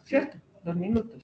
¿cierto? 2 minutos.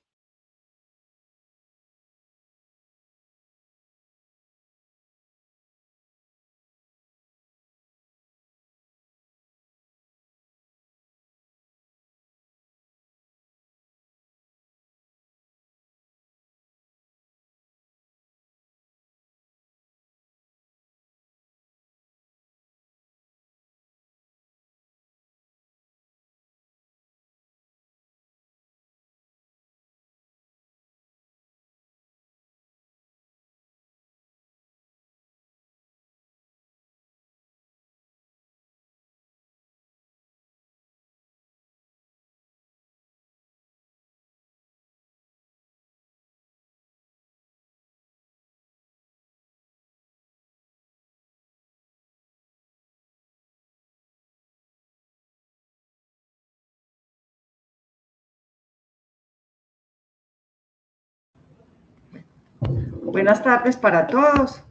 Buenas tardes para todos.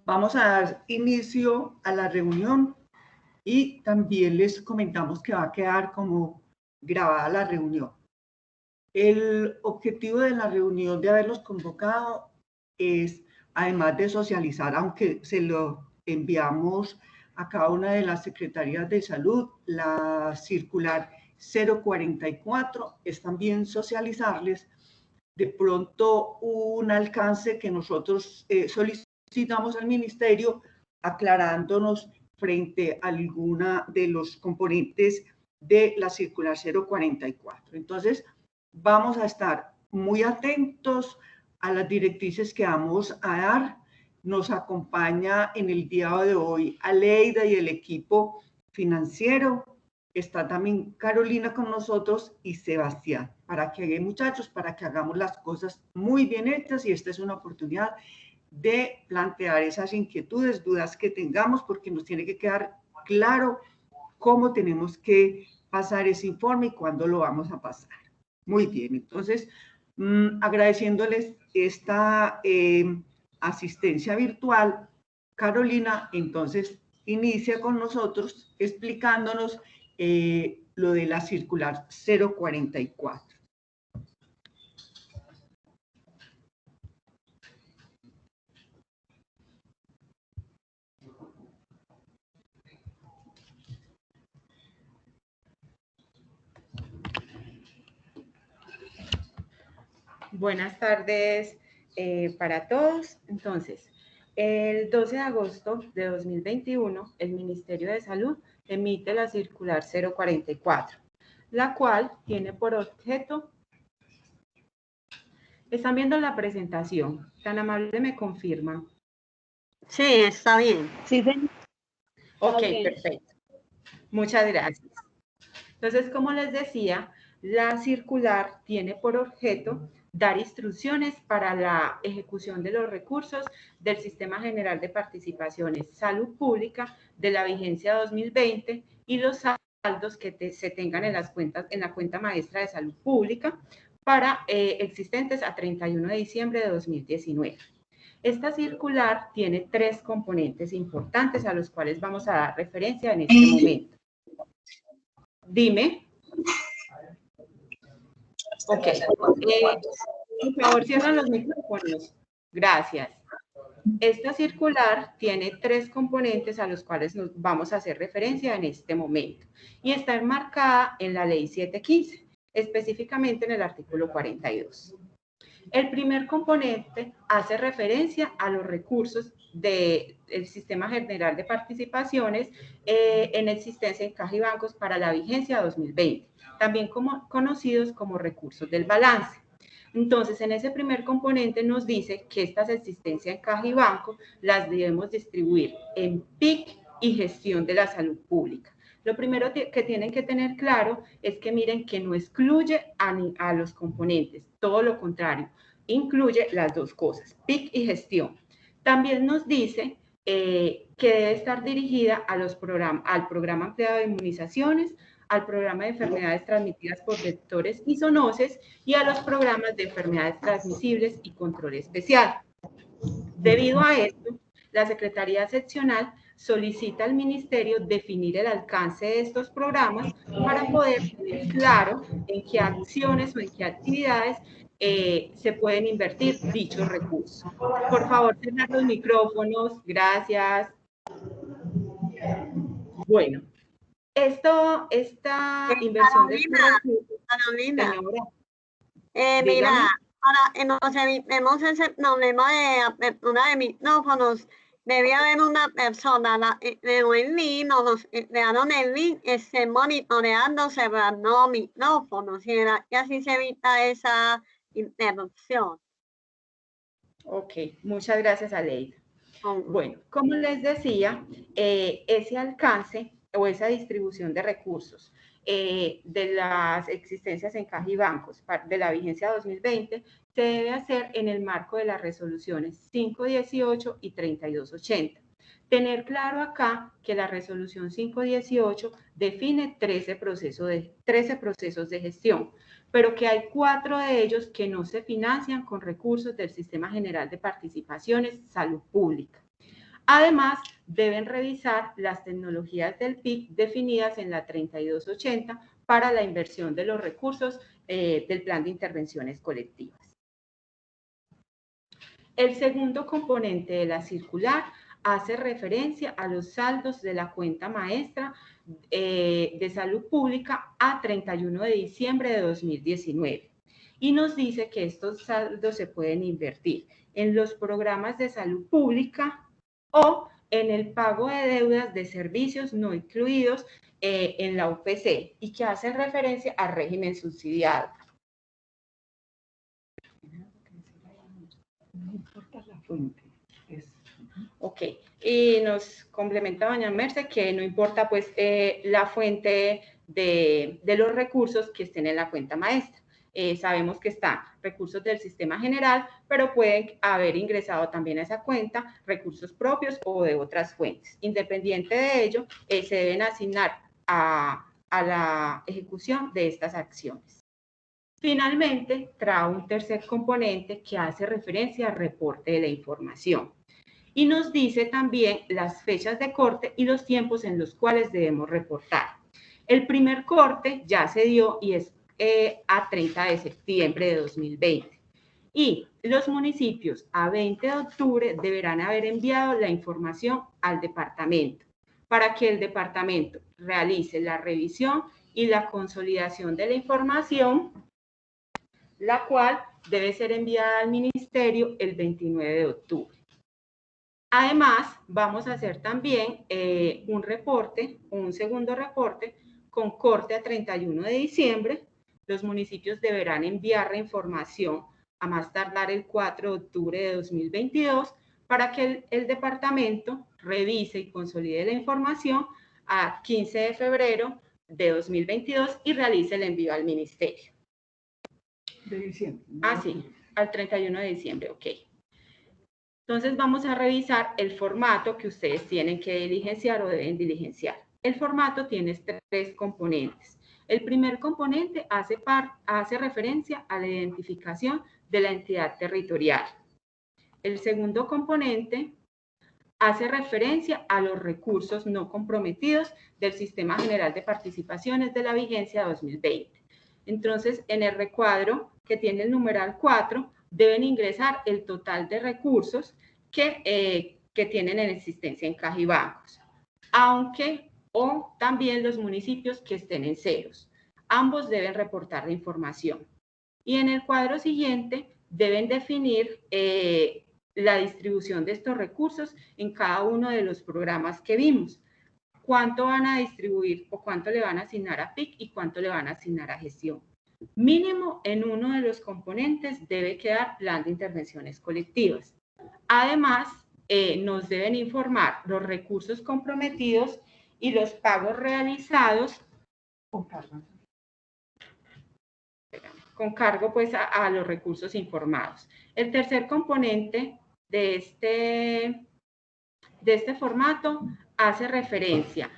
Vamos a dar inicio a la reunión y también les comentamos que va a quedar como grabada la reunión. El objetivo de la reunión de haberlos convocado es, además de socializar, aunque se lo enviamos a cada una de las secretarías de salud, la circular 044 es también socializarles de pronto un alcance que nosotros solicitamos al ministerio, aclarándonos frente a alguna de los componentes de la circular 044. Entonces, vamos a estar muy atentos a las directrices que vamos a dar. Nos acompaña en el día de hoy Aleida y el equipo financiero. Está también Carolina con nosotros y Sebastián, para que muchachos, para que hagamos las cosas muy bien hechas, y esta es una oportunidad de plantear esas inquietudes, dudas que tengamos, porque nos tiene que quedar claro cómo tenemos que pasar ese informe y cuándo lo vamos a pasar. Muy bien, entonces, agradeciéndoles esta asistencia virtual, Carolina, entonces, inicia con nosotros explicándonos lo de la circular 044. Buenas tardes para todos. Entonces, el 12 de agosto de 2021, el Ministerio de Salud emite la circular 044, la cual tiene por objeto... ¿Están viendo la presentación? Tan amable me confirma. Sí, está bien. Sí, señor. Ok, perfecto. Muchas gracias. Entonces, como les decía, la circular tiene por objeto dar instrucciones para la ejecución de los recursos del Sistema General de Participaciones Salud Pública de la vigencia 2020 y los saldos que se tengan en las cuentas, en la cuenta maestra de Salud Pública para existentes a 31 de diciembre de 2019. Esta circular tiene 3 componentes importantes a los cuales vamos a dar referencia en este momento. Dime. Ok. Por favor, cierran los micrófonos. Gracias. Esta circular tiene 3 componentes a los cuales nos vamos a hacer referencia en este momento y está enmarcada en la Ley 715, específicamente en el artículo 42. El primer componente hace referencia a los recursos del Sistema General de Participaciones en existencia en caja y bancos para la vigencia 2020, también conocidos como recursos del balance. Entonces, en ese primer componente nos dice que estas existencias en caja y banco las debemos distribuir en PIC y gestión de la salud pública. Lo primero que tienen que tener claro es que miren que no excluye a los componentes, todo lo contrario, incluye las dos cosas, PIC y gestión. También nos dice que debe estar dirigida al programa ampliado de inmunizaciones, al programa de enfermedades transmitidas por vectores y zoonoses y a los programas de enfermedades transmisibles y control especial. Debido a esto, la Secretaría Seccional solicita al ministerio definir el alcance de estos programas para poder tener claro en qué acciones o en qué actividades se pueden invertir dichos recursos. Por favor, cerrar los micrófonos. Gracias. Bueno, esta inversión de estos recursos, señora, mira, ahora nos evitemos ese problema de apertura de micrófonos. Debía haber una persona, el link, nos crearon el link, esté monitoreando, cerrando micrófonos, y así se evita esa interrupción. Ok, muchas gracias, Aleida. Bueno, como les decía, ese alcance o esa distribución de recursos de las existencias en caja y bancos de la vigencia 2020 se debe hacer en el marco de las resoluciones 518 y 3280. Tener claro acá que la resolución 518 define 13 procesos de gestión, pero que hay 4 de ellos que no se financian con recursos del Sistema General de Participaciones Salud Pública. Además, deben revisar las tecnologías del PIC definidas en la 3280 para la inversión de los recursos del Plan de Intervenciones Colectivas. El segundo componente de la circular hace referencia a los saldos de la cuenta maestra de salud pública a 31 de diciembre de 2019 y nos dice que estos saldos se pueden invertir en los programas de salud pública o en el pago de deudas de servicios no incluidos en la UPC y que hacen referencia al régimen subsidiado. No importa la fuente. Ok, y nos complementa doña Merce que no importa pues la fuente de los recursos que estén en la cuenta maestra. Sabemos que están recursos del sistema general, pero pueden haber ingresado también a esa cuenta recursos propios o de otras fuentes. Independiente de ello, se deben asignar a la ejecución de estas acciones. Finalmente, trae un tercer componente que hace referencia al reporte de la información y nos dice también las fechas de corte y los tiempos en los cuales debemos reportar. El primer corte ya se dio y es a 30 de septiembre de 2020. Y los municipios a 20 de octubre deberán haber enviado la información al departamento para que el departamento realice la revisión y la consolidación de la información, la cual debe ser enviada al ministerio el 29 de octubre. Además, vamos a hacer también un segundo reporte con corte a 31 de diciembre. Los municipios deberán enviar la información a más tardar el 4 de octubre de 2022 para que el departamento revise y consolide la información a 15 de febrero de 2022 y realice el envío al ministerio. De diciembre. Ah, sí, al 31 de diciembre, ok. Entonces vamos a revisar el formato que ustedes tienen que diligenciar o deben diligenciar. El formato tiene 3 componentes. El primer componente hace referencia a la identificación de la entidad territorial. El segundo componente hace referencia a los recursos no comprometidos del Sistema General de Participaciones de la vigencia 2020. Entonces, en el recuadro que tiene el numeral 4, deben ingresar el total de recursos que tienen en existencia en caja y bancos, o también los municipios que estén en ceros. Ambos deben reportar la información. Y en el cuadro siguiente deben definir la distribución de estos recursos en cada uno de los programas que vimos. Cuánto van a distribuir o cuánto le van a asignar a PIC y cuánto le van a asignar a gestión. Mínimo en uno de los componentes debe quedar plan de intervenciones colectivas. Además, nos deben informar los recursos comprometidos y los pagos realizados con cargo pues a los recursos informados. El tercer componente de este formato hace referencia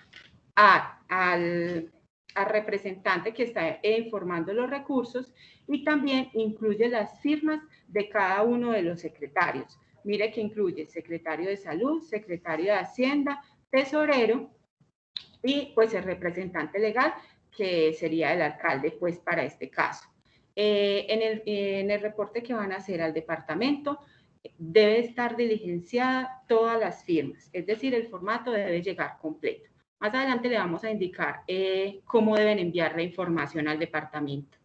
al representante que está informando los recursos y también incluye las firmas de cada uno de los secretarios. Mire que incluye secretario de Salud, secretario de Hacienda, tesorero y pues el representante legal, que sería el alcalde pues para este caso. En el reporte que van a hacer al departamento debe estar diligenciada todas las firmas, es decir, el formato debe llegar completo. Más adelante le vamos a indicar cómo deben enviar la información al departamento.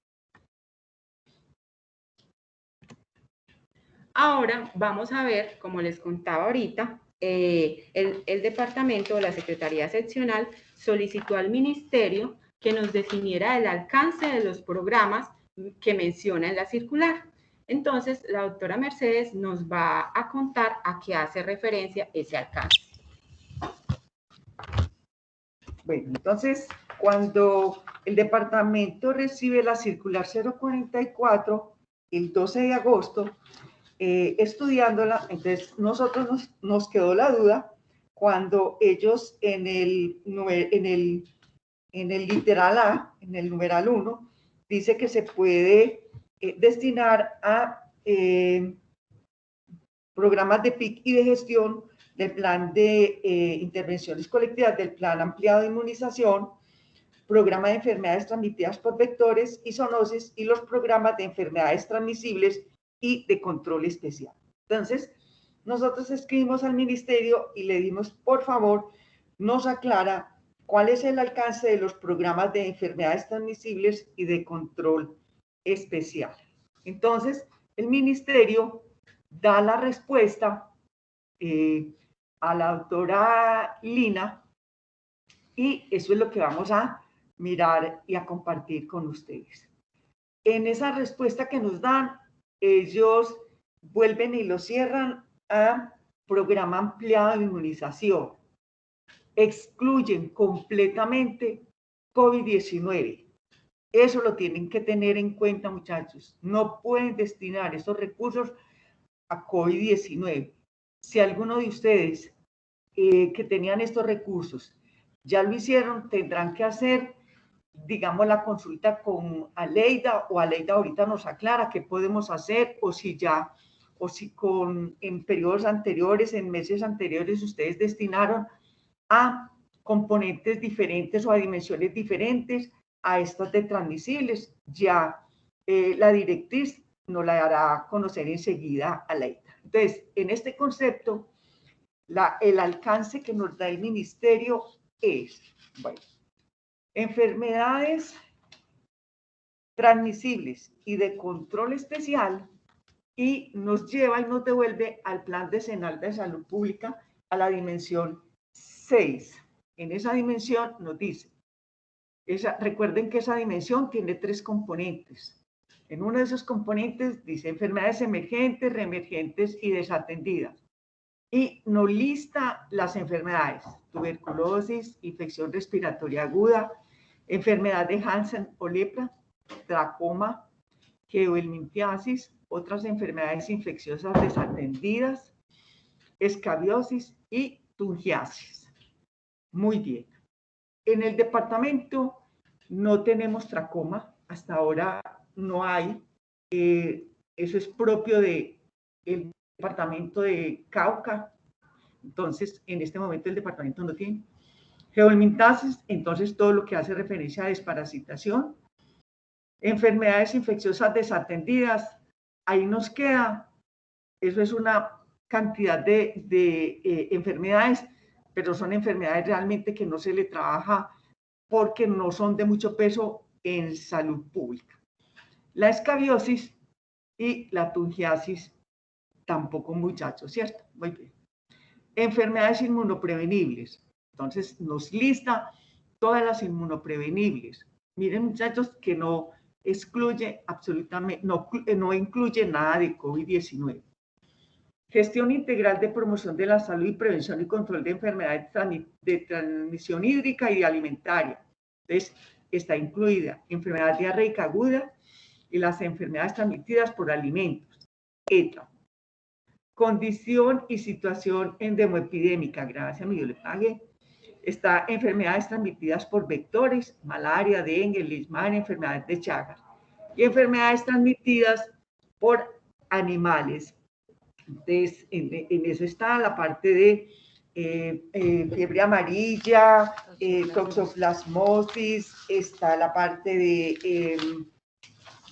Ahora vamos a ver, como les contaba ahorita, el departamento o la Secretaría Seccional solicitó al Ministerio que nos definiera el alcance de los programas que menciona en la circular. Entonces, la doctora Mercedes nos va a contar a qué hace referencia ese alcance. Bueno, entonces, cuando el departamento recibe la circular 044, el 12 de agosto, estudiándola, entonces nosotros nos quedó la duda cuando ellos en el literal A, en el numeral 1, dice que se puede destinar a programas de PIC y de gestión del plan de intervenciones colectivas, del plan ampliado de inmunización, programa de enfermedades transmitidas por vectores y zoonoses y los programas de enfermedades transmisibles y de control especial. Entonces, nosotros escribimos al ministerio y le dimos, por favor, nos aclara cuál es el alcance de los programas de enfermedades transmisibles y de control especial. Entonces, el ministerio da la respuesta a la doctora Lina y eso es lo que vamos a mirar y a compartir con ustedes. En esa respuesta que nos dan, ellos vuelven y lo cierran a programa ampliado de inmunización. Excluyen completamente COVID-19. Eso lo tienen que tener en cuenta, muchachos. No pueden destinar esos recursos a COVID-19. Si alguno de ustedes que tenían estos recursos ya lo hicieron, tendrán que hacer, digamos, la consulta con Aleida, o Aleida ahorita nos aclara qué podemos hacer, o si en periodos anteriores, en meses anteriores, ustedes destinaron a componentes diferentes o a dimensiones diferentes a estas de transmisibles. Ya la directriz nos la dará conocer enseguida Aleida. Entonces, en este concepto, el alcance que nos da el ministerio es, bueno, enfermedades transmisibles y de control especial, y nos lleva y nos devuelve al Plan Decenal de Salud Pública a la dimensión 6. En esa dimensión nos dice, recuerden que esa dimensión tiene 3 componentes. En uno de esos componentes dice enfermedades emergentes, reemergentes y desatendidas. Y nos lista las enfermedades: tuberculosis, infección respiratoria aguda, enfermedad de Hansen o lepra, tracoma, geohelminthiasis, otras enfermedades infecciosas desatendidas, escabiosis y tungiasis. Muy bien. En el departamento no tenemos tracoma, hasta ahora no hay. Eso es propio del departamento de Cauca. Entonces, en este momento el departamento no tiene. Geohelminthiasis, entonces todo lo que hace referencia a desparasitación. Enfermedades infecciosas desatendidas, ahí nos queda, eso es una cantidad de enfermedades, pero son enfermedades realmente que no se le trabaja porque no son de mucho peso en salud pública. La escabiosis y la tungiasis tampoco, muchachos, ¿cierto? Muy bien. Enfermedades inmunoprevenibles, entonces nos lista todas las inmunoprevenibles. Miren, muchachos, que no excluye absolutamente, no incluye nada de COVID-19. Gestión integral de promoción de la salud y prevención y control de enfermedades de transmisión hídrica y alimentaria. Entonces, está incluida enfermedad diarreica aguda y las enfermedades transmitidas por alimentos. ETA. Condición y situación endemoepidémica, gracias a mi Dios le pague. Está enfermedades transmitidas por vectores, malaria, dengue, leishmania, enfermedades de Chagas. Y enfermedades transmitidas por animales. Entonces, en eso está la parte de fiebre amarilla, toxoplasmosis, está la parte de,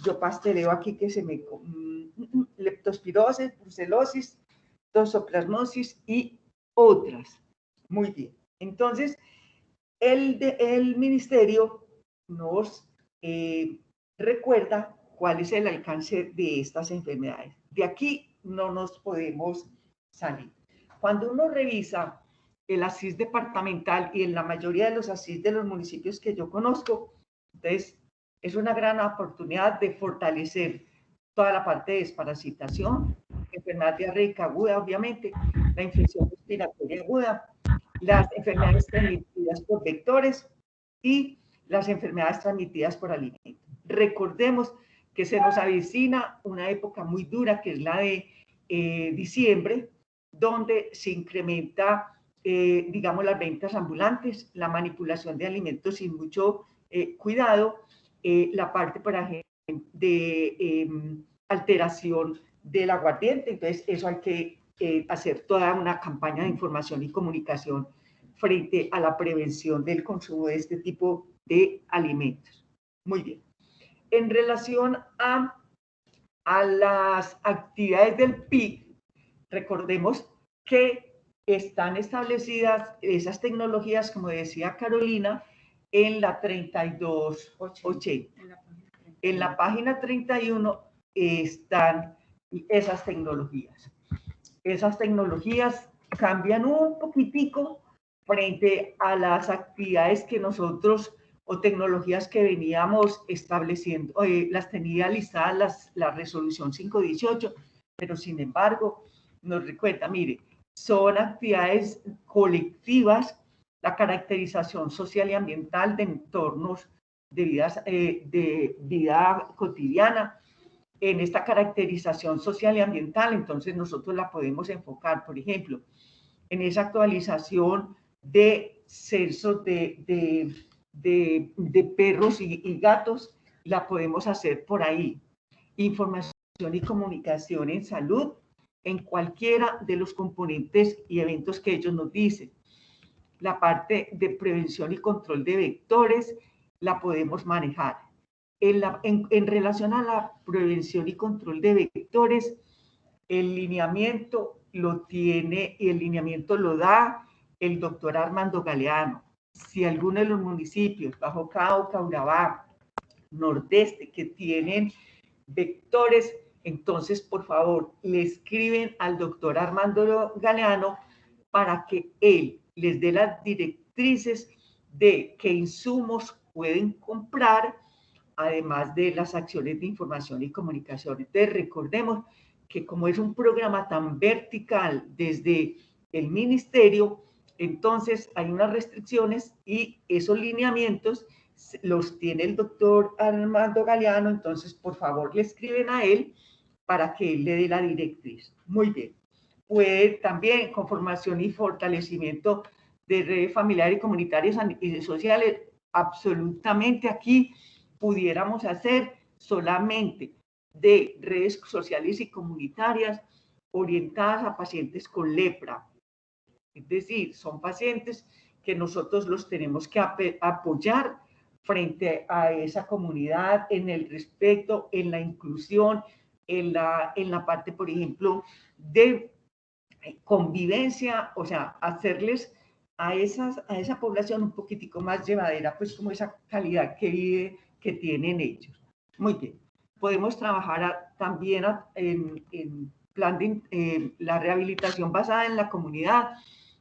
yo pasteleo aquí que se me, leptospirosis, brucelosis, toxoplasmosis y otras. Muy bien. Entonces, el ministerio nos recuerda cuál es el alcance de estas enfermedades. De aquí no nos podemos salir. Cuando uno revisa el ASIS departamental y en la mayoría de los ASIS de los municipios que yo conozco, entonces es una gran oportunidad de fortalecer toda la parte de desparasitación, enfermedad diarreica aguda, obviamente, la infección respiratoria aguda, las enfermedades transmitidas por vectores y las enfermedades transmitidas por alimentos. Recordemos que se nos avecina una época muy dura, que es la de diciembre, donde se incrementa, digamos, las ventas ambulantes, la manipulación de alimentos sin mucho cuidado, la parte, por ejemplo, de alteración del aguardiente. Entonces, eso hay que hacer toda una campaña de información y comunicación frente a la prevención del consumo de este tipo de alimentos. Muy bien. En relación a las actividades del PIC, recordemos que están establecidas esas tecnologías, como decía Carolina, en la 3280. En la página 31 están esas tecnologías. Esas tecnologías cambian un poquitico frente a las actividades que nosotros o tecnologías que veníamos estableciendo, las tenía listadas la resolución 518, pero sin embargo nos recuerda, mire, son actividades colectivas, la caracterización social y ambiental de entornos de vida cotidiana. En esta caracterización social y ambiental, entonces nosotros la podemos enfocar, por ejemplo, en esa actualización de censos de perros y gatos, la podemos hacer por ahí. Información y comunicación en salud, en cualquiera de los componentes y eventos que ellos nos dicen. La parte de prevención y control de vectores la podemos manejar. En relación a la prevención y control de vectores, el lineamiento lo tiene y el lineamiento lo da el doctor Armando Galeano. Si alguno de los municipios, Bajo Cauca, Urabá, Nordeste, que tienen vectores, entonces, por favor, le escriben al doctor Armando Galeano para que él les dé las directrices de qué insumos pueden comprar, además de las acciones de información y comunicación. Entonces, recordemos que como es un programa tan vertical desde el ministerio, entonces hay unas restricciones y esos lineamientos los tiene el doctor Armando Galeano, entonces por favor le escriben a él para que él le dé la directriz. Muy bien. Puede también con formación y fortalecimiento de redes familiares y comunitarias y sociales, absolutamente aquí pudiéramos hacer solamente de redes sociales y comunitarias orientadas a pacientes con lepra. Es decir, son pacientes que nosotros los tenemos que apoyar frente a esa comunidad en el respeto, en la inclusión, en la parte, por ejemplo, de convivencia, o sea, hacerles a esa población un poquitico más llevadera, pues como esa calidad que tienen ellos. Muy bien. Podemos trabajar también en plan de la rehabilitación basada en la comunidad.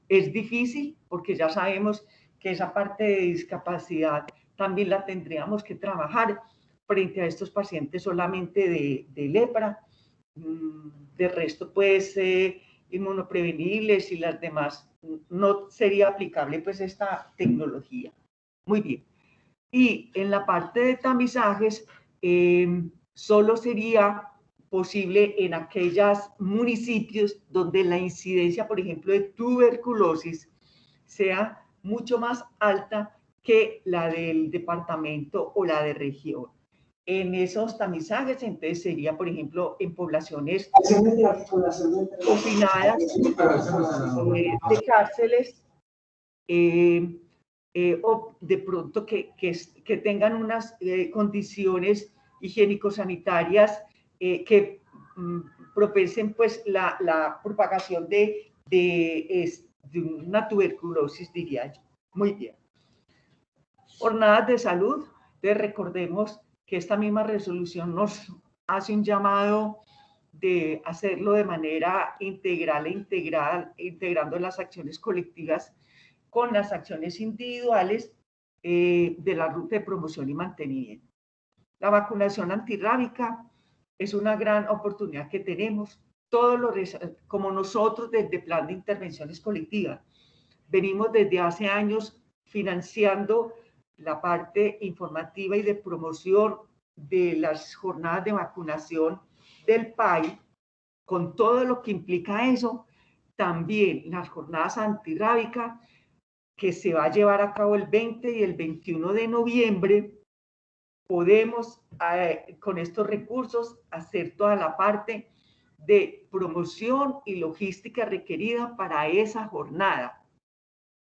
Es difícil porque ya sabemos que esa parte de discapacidad también la tendríamos que trabajar frente a estos pacientes solamente de lepra. De resto, pues, inmunoprevenibles y las demás, no sería aplicable pues esta tecnología. Muy bien. Y en la parte de tamizajes, solo sería posible en aquellos municipios donde la incidencia, por ejemplo, de tuberculosis sea mucho más alta que la del departamento o la de región. en esos tamizajes. Entonces sería, por ejemplo, en poblaciones confinadas de cárceles, o de pronto que tengan unas condiciones higiénico-sanitarias que propensen pues la propagación de una tuberculosis, diría yo. Muy bien. Jornadas de salud. Entonces recordemos que esta misma resolución nos hace un llamado de hacerlo de manera integral e integrando las acciones colectivas con las acciones individuales de la ruta de promoción y mantenimiento. La vacunación antirrábica es una gran oportunidad que tenemos. Como nosotros desde Plan de Intervenciones Colectivas, venimos desde hace años financiando la parte informativa y de promoción de las jornadas de vacunación del PAI, con todo lo que implica eso. También las jornadas antirrábicas que se va a llevar a cabo el 20 y el 21 de noviembre, podemos con estos recursos hacer toda la parte de promoción y logística requerida para esa jornada.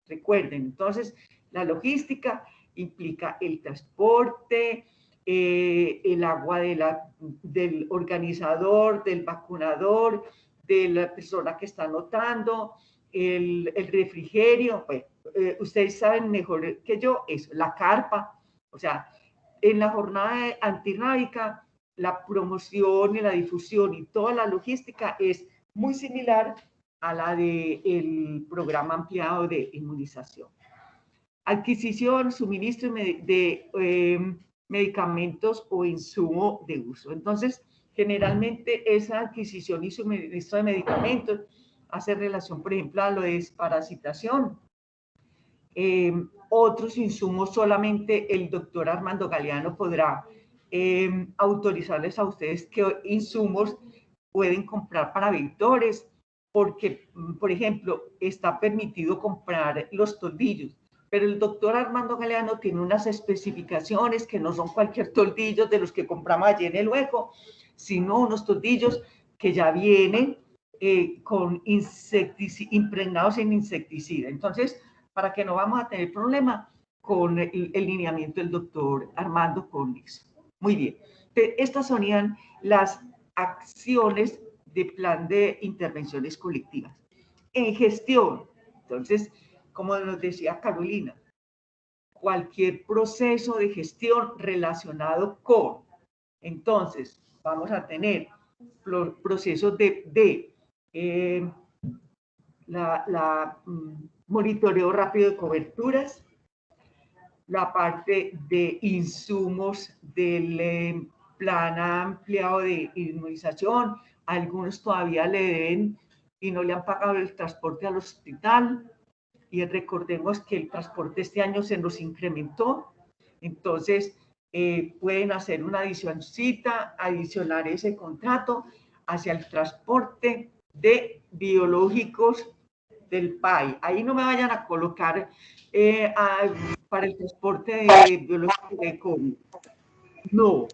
Recuerden, entonces, la logística implica el transporte, el agua del organizador, del vacunador, de la persona que está anotando, el refrigerio. Bueno, ustedes saben mejor que yo eso, la carpa. O sea, en la jornada antirrábica, la promoción y la difusión y toda la logística es muy similar a la del programa ampliado de inmunización. Adquisición, suministro de medicamentos o insumo de uso. Entonces, generalmente esa adquisición y suministro de medicamentos hace relación, por ejemplo, a lo de desparasitación. Otros insumos solamente el doctor Armando Galeano podrá autorizarles a ustedes qué insumos pueden comprar para vectores, porque, por ejemplo, está permitido comprar los toldillos, pero el doctor Armando Galeano tiene unas especificaciones que no son cualquier toldillo de los que compramos allí en el hueco, sino unos toldillos que ya vienen impregnados en insecticida. Entonces, para que no vamos a tener problema con el lineamiento del doctor Armando con eso. Muy bien. Estas serían las acciones de plan de intervenciones colectivas. En gestión, entonces, como nos decía Carolina, cualquier proceso de gestión relacionado con, entonces, vamos a tener procesos de monitoreo rápido de coberturas, la parte de insumos del plan ampliado de inmunización. Algunos todavía le deben y no le han pagado el transporte al hospital. Y recordemos que el transporte este año se nos incrementó. Entonces, pueden hacer una adicioncita, adicionar ese contrato hacia el transporte de biológicos del PAI. Ahí no me vayan a colocar para el transporte de biológicos de COVID. No,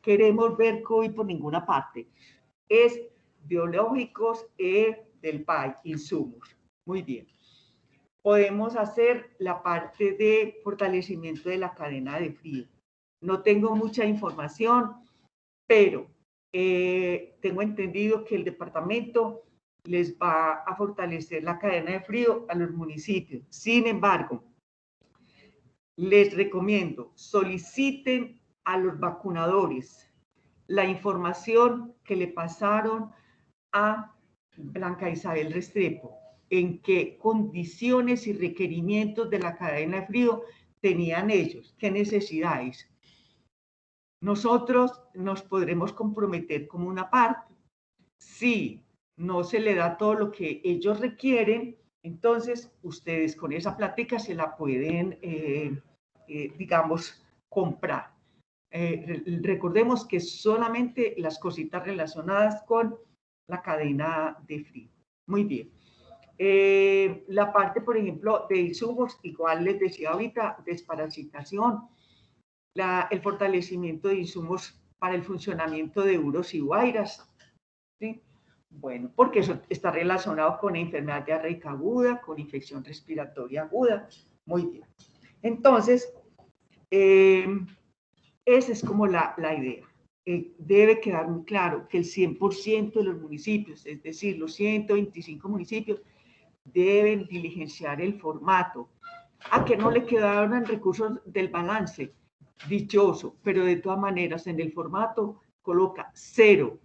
queremos ver COVID por ninguna parte. Es biológicos del PAI, insumos. Muy bien. Podemos hacer la parte de fortalecimiento de la cadena de frío. No tengo mucha información, pero tengo entendido que el departamento les va a fortalecer la cadena de frío a los municipios. Sin embargo, les recomiendo, soliciten a los vacunadores la información que le pasaron a Blanca Isabel Restrepo, en qué condiciones y requerimientos de la cadena de frío tenían ellos, qué necesidades. Nosotros nos podremos comprometer como una parte. Si no se le da todo lo que ellos requieren, entonces ustedes con esa plática se la pueden, digamos, comprar. Recordemos que solamente las cositas relacionadas con la cadena de frío. Muy bien. La parte, por ejemplo, de insumos, igual les decía ahorita, desparasitación. el fortalecimiento de insumos para el funcionamiento de UROs y guairas, ¿sí? Bueno, porque eso está relacionado con enfermedad diarreica aguda, con infección respiratoria aguda. Muy bien. Entonces, esa es como la idea. Debe quedar muy claro que el 100% de los municipios, es decir, los 125 municipios, deben diligenciar el formato. A que no le quedaron recursos del balance, dichoso, pero de todas maneras en el formato coloca 0.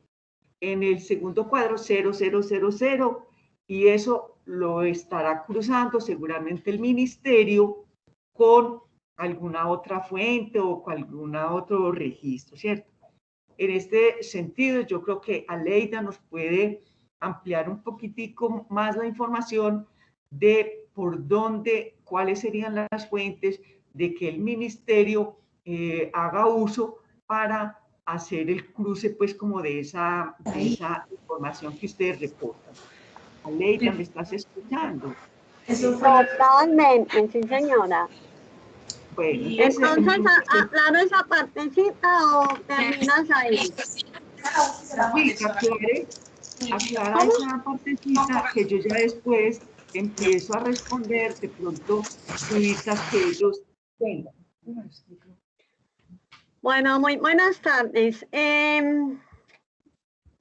En el segundo cuadro 0, 0, 0, 0, y eso lo estará cruzando seguramente el ministerio con alguna otra fuente o con algún otro registro, ¿cierto? En este sentido, yo creo que Aleida nos puede ampliar un poquitico más la información de por dónde, cuáles serían las fuentes de que el ministerio haga uso para hacer el cruce, pues, como de esa información que ustedes reportan. Aleida, ¿me estás escuchando? Totalmente, sí, señora. Bueno, entonces, ¿aclaro esa partecita o terminas ahí? Sí, aclara esa partecita que yo ya después empiezo a responder de pronto duditas que ellos tengan. Bueno, muy buenas tardes.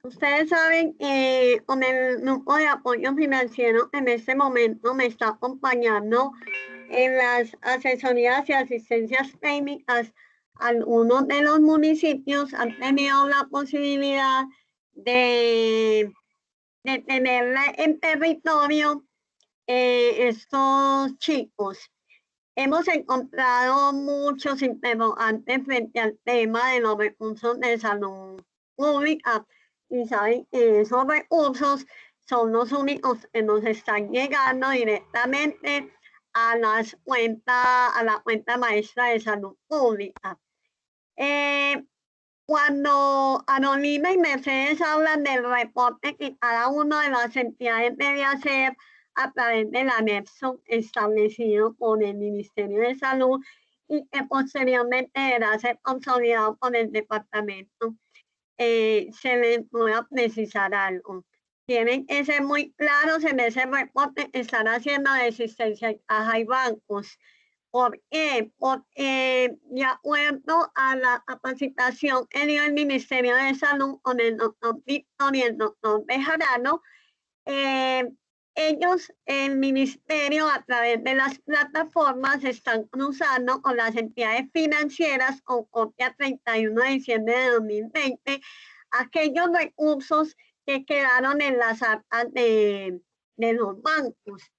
Ustedes saben, con el grupo de apoyo financiero en este momento me está acompañando en las asesorías y asistencias técnicas. Algunos de los municipios han tenido la posibilidad de tenerla en territorio estos chicos. Hemos encontrado muchos interrogantes frente al tema de los recursos de salud pública y saben que esos recursos son los únicos que nos están llegando directamente a la cuenta maestra de salud pública. Cuando Anolina y Mercedes hablan del reporte que cada una de las entidades debe hacer a través del anexo establecido por el Ministerio de Salud y que posteriormente deberá ser consolidado por el departamento, se les pueda precisar algo. Tienen que ser muy claros en ese reporte que están haciendo de asistencia en caja y bancos. ¿Por qué? Porque de acuerdo a la capacitación que dio el Ministerio de Salud con el doctor Víctor y el doctor Bejarano, ellos, el Ministerio, a través de las plataformas, están cruzando con las entidades financieras con copia 31 de diciembre de 2020 aquellos recursos que quedaron en las arcas de los bancos.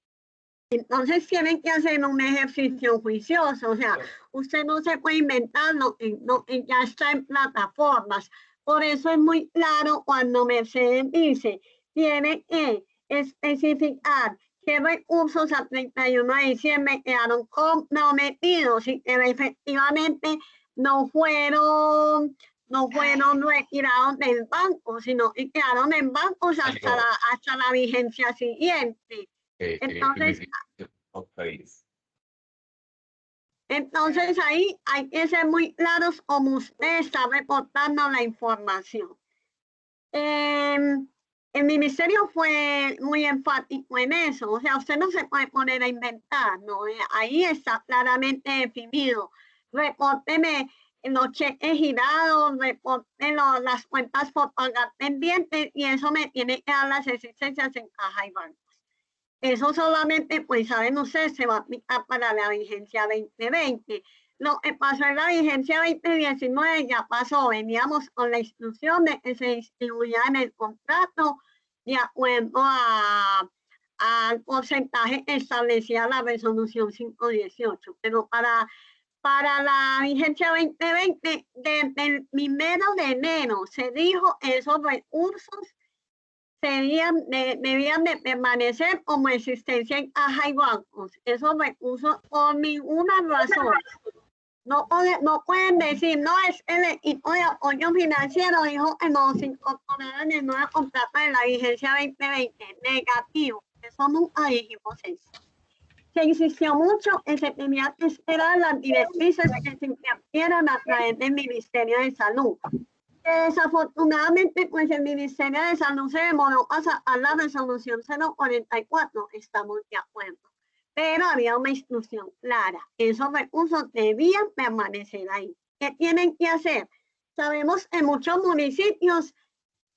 Entonces tienen que hacer un ejercicio juicioso, o sea, usted no se puede inventar lo que ya está en plataformas. Por eso es muy claro cuando Mercedes dice, tiene que especificar qué recursos a 31 de diciembre quedaron comprometidos y que efectivamente no fueron retirados del banco, sino que quedaron en bancos hasta la vigencia siguiente. Entonces ahí hay que ser muy claros como usted está reportando la información. El ministerio fue muy enfático en eso, o sea, usted no se puede poner a inventar, ¿no? Ahí está claramente definido. Repórteme los cheques girados, reporte las cuentas por pagar pendientes y eso me tiene que dar las existencias en caja y banco. Eso solamente, pues saben ustedes, se va a aplicar para la vigencia 2020. Lo que pasó en la vigencia 2019 ya pasó. Veníamos con la instrucción de que se distribuía en el contrato de acuerdo al porcentaje que establecía la resolución 518. Pero para la vigencia 2020, desde el 1 de enero se dijo esos recursos debían de permanecer como existencia en caja y bancos. Esos recursos por ninguna razón. No pueden decir, no es el equipo de apoyo financiero, dijo que no se incorporaron en el nuevo contrato de la vigencia 2020. Negativo. Eso nunca dijimos eso. Se insistió mucho en que tenía que esperar las directrices que se impartieran a través del Ministerio de Salud. Desafortunadamente, pues el Ministerio de Salud se demoró a sacar la resolución 044, estamos de acuerdo. Pero había una instrucción clara, esos recursos debían permanecer ahí. ¿Qué tienen que hacer? Sabemos que muchos municipios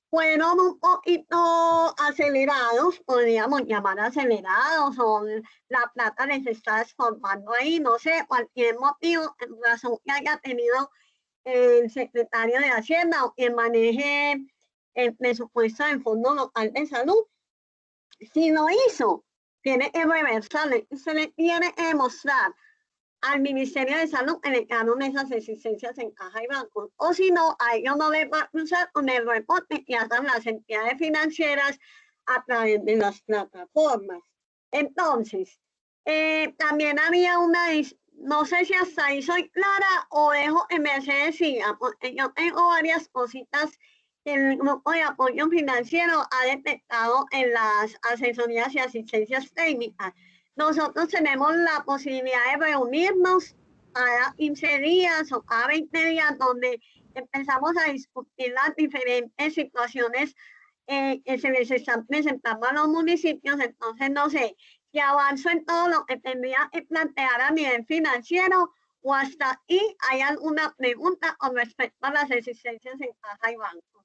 fueron un poquito acelerados, podríamos llamar acelerados, o la plata les está esforzando ahí, no sé, cualquier motivo, en razón que haya tenido el secretario de Hacienda o quien maneje el presupuesto del Fondo Local de Salud. Si lo hizo, tiene que reversarle, se le tiene que demostrar al Ministerio de Salud que le quedaron esas existencias en caja y banco, o si no, a ellos no les va a cruzar con el reporte que hacen las entidades financieras a través de las plataformas. Entonces, también había una, no sé si hasta ahí soy clara o dejo en Mercedes siga, porque yo tengo varias cositas que el grupo de apoyo financiero ha detectado en las asesorías y asistencias técnicas. Nosotros tenemos la posibilidad de reunirnos cada 15 días o cada 20 días donde empezamos a discutir las diferentes situaciones que se les están presentando a los municipios. Entonces, no sé si avanzo en todo lo que tendría que plantear a nivel financiero o hasta ahí hay alguna pregunta con respecto a las existencias en caja y banco.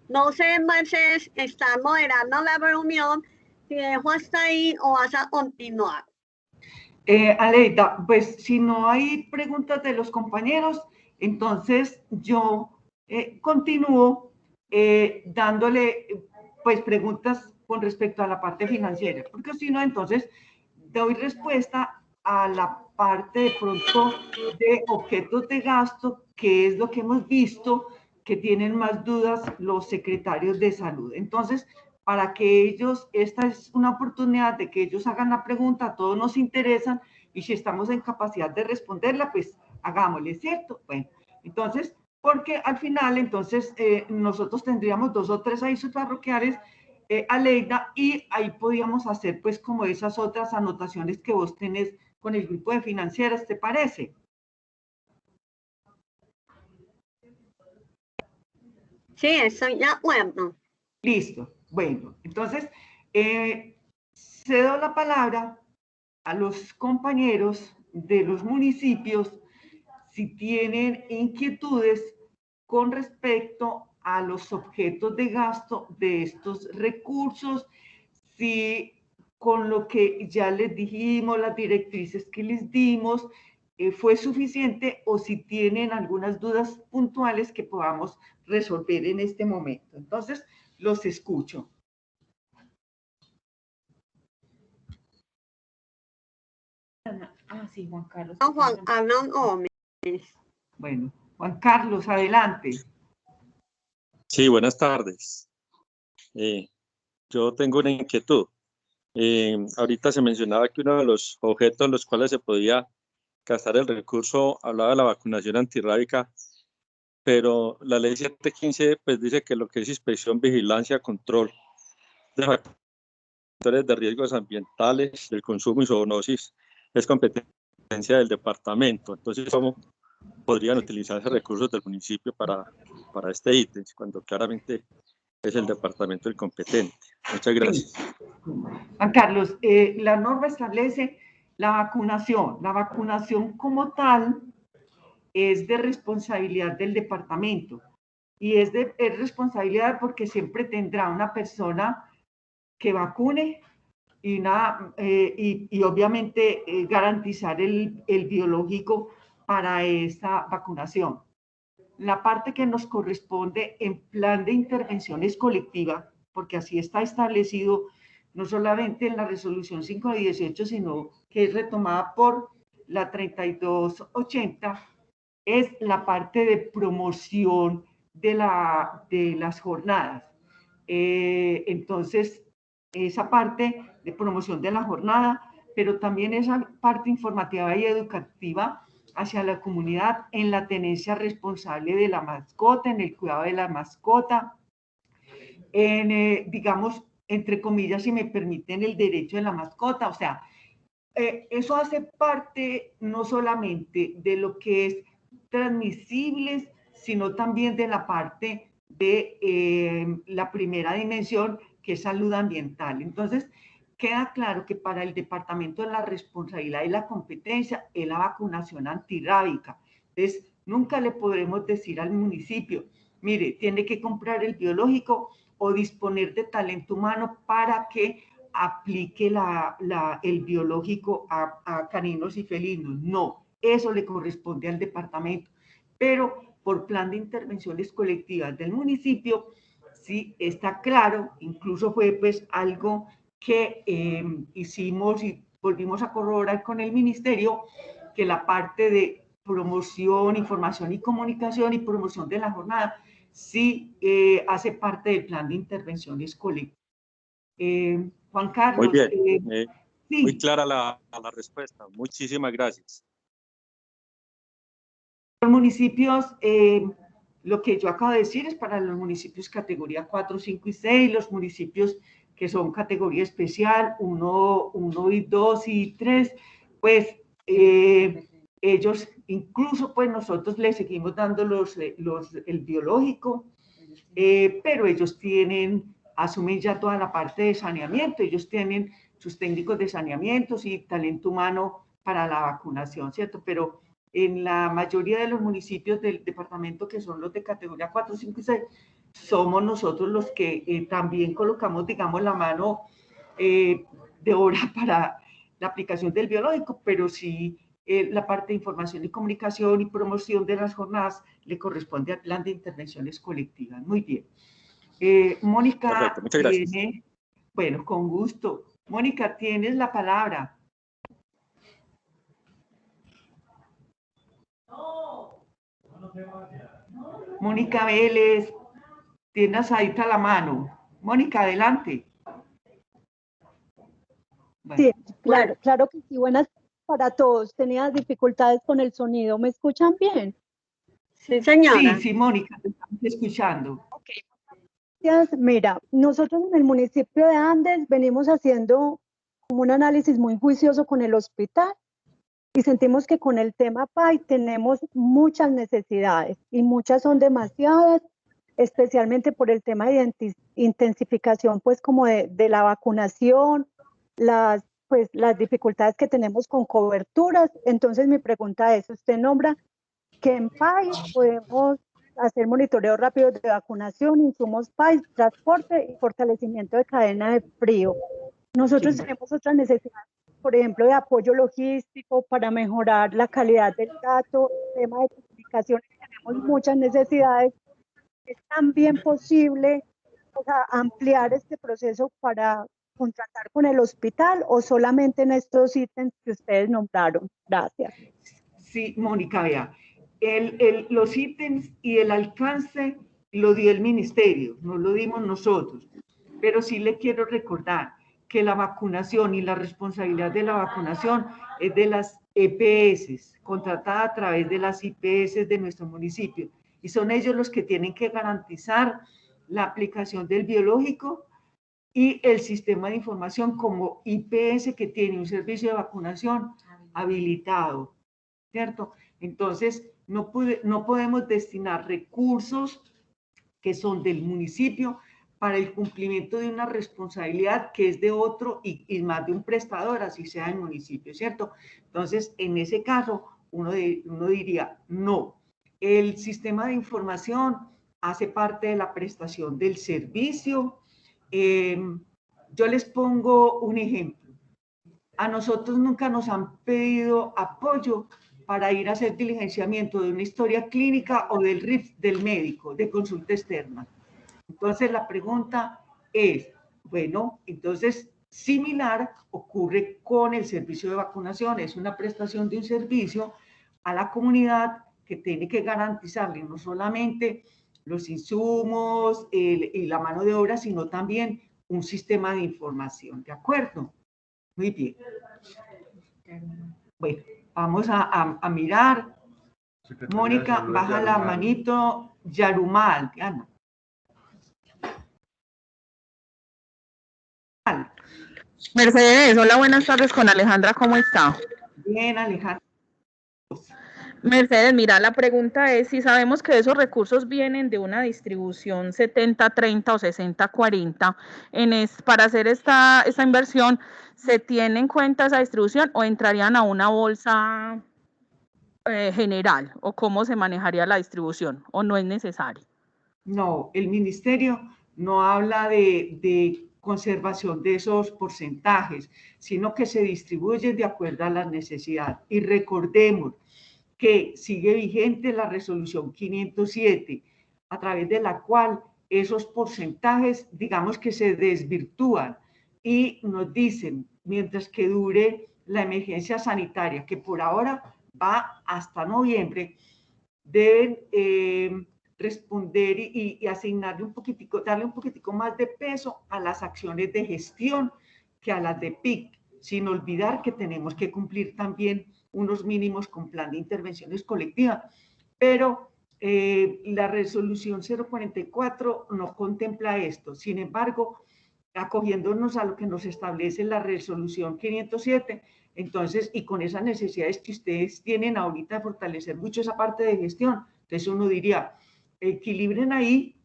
No sé, Mercedes, está moderando la reunión. Si dejo hasta ahí o vas a continuar. Aleida, pues si no hay preguntas de los compañeros, entonces yo continúo dándole pues preguntas con respecto a la parte financiera, porque si no, entonces doy respuesta a la parte de pronto de objetos de gasto, que es lo que hemos visto que tienen más dudas los secretarios de salud. Entonces, para que ellos, esta es una oportunidad de que ellos hagan la pregunta, a todos nos interesan, y si estamos en capacidad de responderla, pues hagámosle, ¿cierto? Bueno, entonces, porque al final, entonces, nosotros tendríamos 2 o 3 avisos parroquiales, Aleida, y ahí podíamos hacer, pues, como esas otras anotaciones que vos tenés con el grupo de financieras, ¿te parece? Sí, estoy de acuerdo. Listo. Bueno, entonces, cedo la palabra a los compañeros de los municipios si tienen inquietudes con respecto a los objetos de gasto de estos recursos, si con lo que ya les dijimos, las directrices que les dimos, fue suficiente, o si tienen algunas dudas puntuales que podamos resolver en este momento. Entonces, los escucho. Sí, Juan Carlos. Juan Carlos Gómez. Bueno, Juan Carlos, adelante. Sí, buenas tardes. Yo tengo una inquietud. Ahorita se mencionaba que uno de los objetos en los cuales se podía gastar el recurso hablaba de la vacunación antirrábica, pero la ley 715 pues dice que lo que es inspección, vigilancia, control de factores de riesgos ambientales, del consumo y zoonosis es competencia del departamento. Entonces, ¿cómo podrían utilizarse recursos del municipio para este ítem, cuando claramente es el departamento el competente? Muchas gracias. Juan Carlos, la norma establece la vacunación. La vacunación como tal es de responsabilidad del departamento, y es responsabilidad porque siempre tendrá una persona que vacune y obviamente garantizar el biológico para esta vacunación. La parte que nos corresponde en plan de intervenciones colectiva, porque así está establecido no solamente en la resolución 518, sino que es retomada por la 3280, es la parte de promoción de las jornadas. Entonces, esa parte de promoción de la jornada, pero también esa parte informativa y educativa hacia la comunidad en la tenencia responsable de la mascota, en el cuidado de la mascota, en, digamos, entre comillas, si me permiten, el derecho de la mascota. O sea, eso hace parte no solamente de lo que es transmisibles, sino también de la parte de la primera dimensión, que es salud ambiental. Entonces, queda claro que para el departamento de la responsabilidad y la competencia es la vacunación antirrábica. Entonces, nunca le podremos decir al municipio, mire, tiene que comprar el biológico o disponer de talento humano para que aplique el biológico a caninos y felinos. No, eso le corresponde al departamento. Pero por plan de intervenciones colectivas del municipio, sí está claro, incluso fue pues algo que hicimos y volvimos a corroborar con el ministerio, que la parte de promoción, información y comunicación y promoción de la jornada sí hace parte del plan de intervenciones colectivas. Juan Carlos. Muy bien, sí. Muy clara la respuesta. Muchísimas gracias. Los municipios, lo que yo acabo de decir es para los municipios categoría 4, 5 y 6, los municipios que son categoría especial, 1 y 2 y 3, pues ellos, incluso pues nosotros les seguimos dando el biológico, pero ellos asumen ya toda la parte de saneamiento, ellos tienen sus técnicos de saneamiento y talento humano para la vacunación, ¿cierto? Pero en la mayoría de los municipios del departamento, que son los de categoría 4, 5 y 6, somos nosotros los que también colocamos, digamos, la mano de obra para la aplicación del biológico, pero sí la parte de información y comunicación y promoción de las jornadas le corresponde al plan de intervenciones colectivas. Muy bien. Mónica. Perfecto, muchas gracias. Bueno, con gusto. Mónica, tienes la palabra. Mónica Vélez, tienes ahí la mano. Mónica, adelante. Bueno. Sí, claro que sí. Buenas para todos. Tenía dificultades con el sonido. ¿Me escuchan bien? Sí, señora. Sí, Mónica, te estamos escuchando. Ok. Gracias. Mira, nosotros en el municipio de Andes venimos haciendo como un análisis muy juicioso con el hospital y sentimos que con el tema PAI tenemos muchas necesidades y muchas son demasiadas, especialmente por el tema de intensificación, pues como de la vacunación, las dificultades que tenemos con coberturas. Entonces mi pregunta es, usted nombra que en PAI podemos hacer monitoreo rápido de vacunación, insumos PAI, transporte y fortalecimiento de cadena de frío. Nosotros tenemos otras necesidades, por ejemplo, de apoyo logístico para mejorar la calidad del dato, tema de comunicaciones, tenemos muchas necesidades. ¿Es también posible ampliar este proceso para contratar con el hospital o solamente en estos ítems que ustedes nombraron? Gracias. Sí, Mónica, vea, los ítems y el alcance lo dio el ministerio, no lo dimos nosotros, pero sí le quiero recordar que la vacunación y la responsabilidad de la vacunación es de las EPS, contratada a través de las IPS de nuestro municipio, y son ellos los que tienen que garantizar la aplicación del biológico y el sistema de información como IPS que tiene un servicio de vacunación habilitado, ¿cierto? Entonces, no podemos destinar recursos que son del municipio para el cumplimiento de una responsabilidad que es de otro y más de un prestador, así sea el municipio, ¿cierto? Entonces, en ese caso, uno diría, no, el sistema de información hace parte de la prestación del servicio. Yo les pongo un ejemplo. A nosotros nunca nos han pedido apoyo para ir a hacer diligenciamiento de una historia clínica o del RIF del médico, de consulta externa. Entonces la pregunta es, bueno, entonces similar ocurre con el servicio de vacunación, es una prestación de un servicio a la comunidad que tiene que garantizarle no solamente los insumos y la mano de obra, sino también un sistema de información, ¿de acuerdo? Muy bien. Bueno, vamos a mirar. Mónica, baja la manito. Yarumal, Ana. Mercedes, hola, buenas tardes con Alejandra, ¿cómo está? Bien, Alejandra. Mercedes, mira, la pregunta es si sabemos que esos recursos vienen de una distribución 70-30 o 60-40, para hacer esta inversión, ¿se tiene en cuenta esa distribución o entrarían a una bolsa general? ¿O cómo se manejaría la distribución? ¿O no es necesario? No, el ministerio no habla de conservación de esos porcentajes, sino que se distribuyen de acuerdo a las necesidades. Y recordemos que sigue vigente la resolución 507, a través de la cual esos porcentajes, digamos que se desvirtúan y nos dicen, mientras que dure la emergencia sanitaria, que por ahora va hasta noviembre, deben responder y asignarle un poquitico, darle un poquitico más de peso a las acciones de gestión que a las de PIC, sin olvidar que tenemos que cumplir también unos mínimos con plan de intervenciones colectivas. Pero la resolución 044 no contempla esto. Sin embargo, acogiéndonos a lo que nos establece la resolución 507, entonces, y con esas necesidades que ustedes tienen ahorita de fortalecer mucho esa parte de gestión, entonces uno diría, equilibren ahí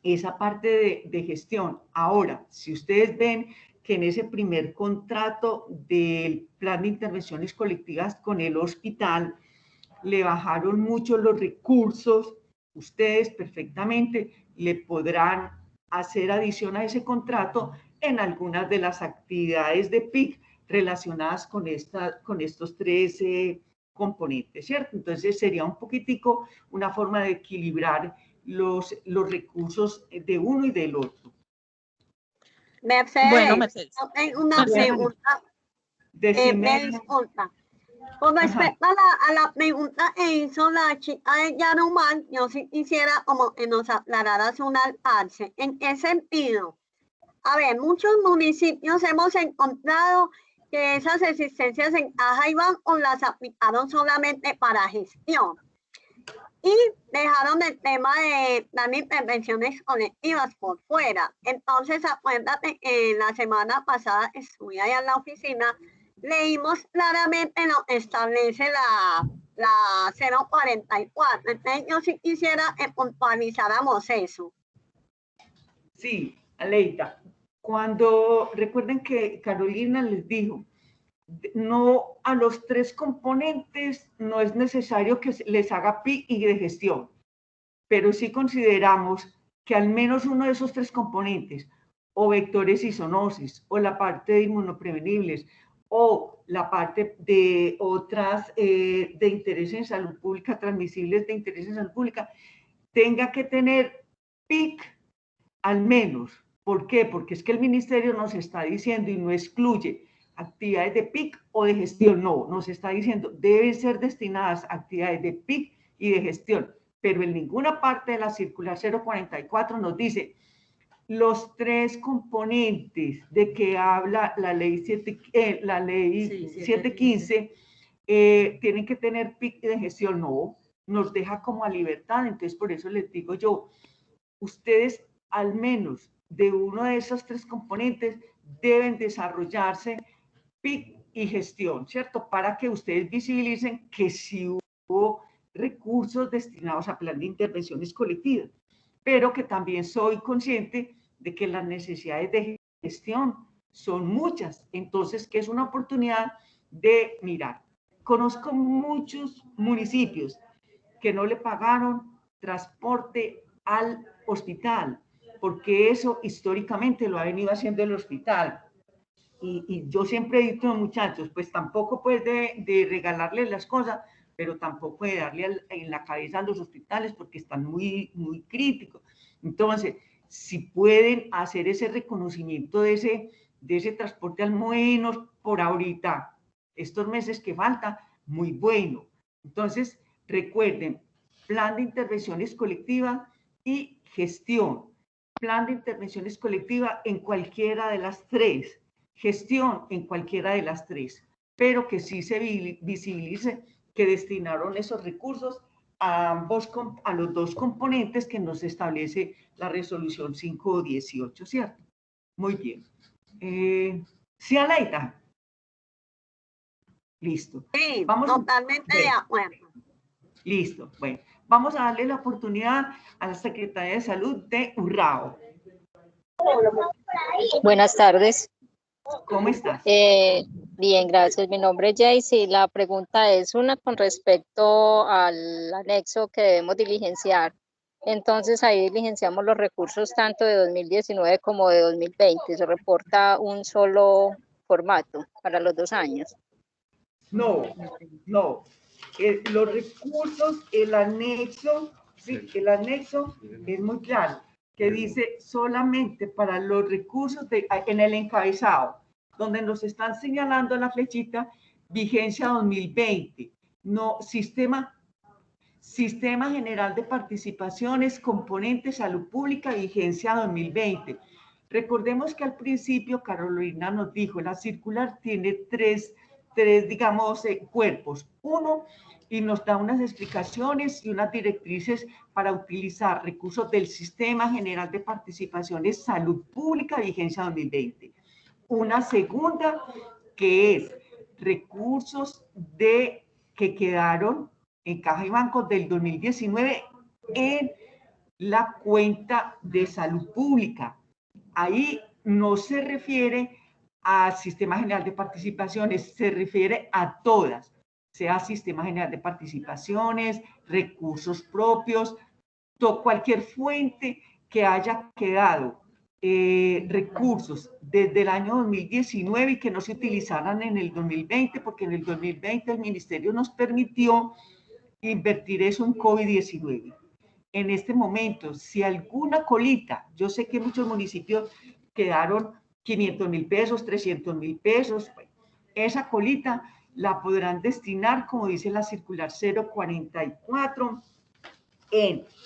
esa parte de gestión. Ahora, si ustedes ven que en ese primer contrato del plan de intervenciones colectivas con el hospital le bajaron mucho los recursos, ustedes perfectamente le podrán hacer adición a ese contrato en algunas de las actividades de PIC relacionadas con estos tres componentes, ¿cierto? Entonces sería un poquitico una forma de equilibrar los recursos de uno y del otro. Mercedes, Bueno, Mercedes. yo tengo una pregunta. Me disculpa. Con respecto a la pregunta que hizo la chica de Yanomán, yo sí quisiera como que nos aclararas un alcance. ¿En qué sentido? A ver, muchos municipios hemos encontrado que esas existencias en caja iban o las aplicaron solamente para gestión y dejaron el tema de las intervenciones colectivas por fuera. Entonces, acuérdate que la semana pasada estuve allá en la oficina, leímos claramente lo que establece la 044. Entonces, yo sí quisiera que puntualizáramos eso. Sí, Aleida, cuando recuerden que Carolina les dijo, no a los tres componentes no es necesario que les haga PIC y de gestión, pero sí consideramos que al menos uno de esos tres componentes, o vectores y zoonosis, o la parte de inmunoprevenibles, o la parte de otras de interés en salud pública, transmisibles de interés en salud pública, tenga que tener PIC al menos. ¿Por qué? Porque es que el ministerio nos está diciendo y no excluye actividades de PIC o de gestión, no, nos está diciendo deben ser destinadas a actividades de PIC y de gestión, pero en ninguna parte de la circular 044 nos dice los tres componentes de que habla la ley 715 tienen que tener PIC de gestión, no, nos deja como a libertad. Entonces por eso les digo yo, ustedes al menos de uno de esos tres componentes deben desarrollarse PIC y gestión, ¿cierto? Para que ustedes visibilicen que sí hubo recursos destinados a plan de intervenciones colectivas, pero que también soy consciente de que las necesidades de gestión son muchas, entonces que es una oportunidad de mirar. Conozco muchos municipios que no le pagaron transporte al hospital, porque eso históricamente lo ha venido haciendo el hospital. Y yo siempre he dicho, muchachos, pues tampoco pues de regalarles las cosas, pero tampoco de darle en la cabeza a los hospitales porque están muy, muy críticos. Entonces, si pueden hacer ese reconocimiento de ese transporte al menos por ahorita, estos meses que faltan, muy bueno. Entonces, recuerden, plan de intervenciones colectivas y gestión. Plan de intervenciones colectivas en cualquiera de las tres, gestión en cualquiera de las tres, pero que sí se visibilice que destinaron esos recursos a los dos componentes que nos establece la resolución 518, ¿cierto? Muy bien. ¿Sí, Aleida? Listo. Sí, Vamos, totalmente de acuerdo. Listo. Bueno, vamos a darle la oportunidad a la Secretaría de Salud de Urrao. Buenas tardes. ¿Cómo estás? Bien, gracias. Mi nombre es Jaycee. La pregunta es una con respecto al anexo que debemos diligenciar. Entonces, ahí diligenciamos los recursos tanto de 2019 como de 2020. Se reporta un solo formato para los 2 años. No. Los recursos, el anexo, sí, el anexo es muy claro, que dice solamente para los recursos en el encabezado, donde nos están señalando la flechita, vigencia 2020, no, Sistema General de Participaciones, componentes, salud pública, vigencia 2020. Recordemos que al principio Carolina nos dijo, la circular tiene tres digamos, cuerpos. Uno, y nos da unas explicaciones y unas directrices para utilizar recursos del Sistema General de Participaciones, salud pública, vigencia 2020. Una segunda, que es recursos que quedaron en Caja y Banco del 2019 en la cuenta de salud pública. Ahí no se refiere al Sistema General de Participaciones, se refiere a todas, sea Sistema General de Participaciones, recursos propios, cualquier fuente que haya quedado recursos desde el año 2019 y que no se utilizaran en el 2020, porque en el 2020 el Ministerio nos permitió invertir eso en COVID-19. En este momento, si alguna colita, yo sé que muchos municipios quedaron 500.000 pesos, 300.000 pesos, esa colita la podrán destinar, como dice la circular 044,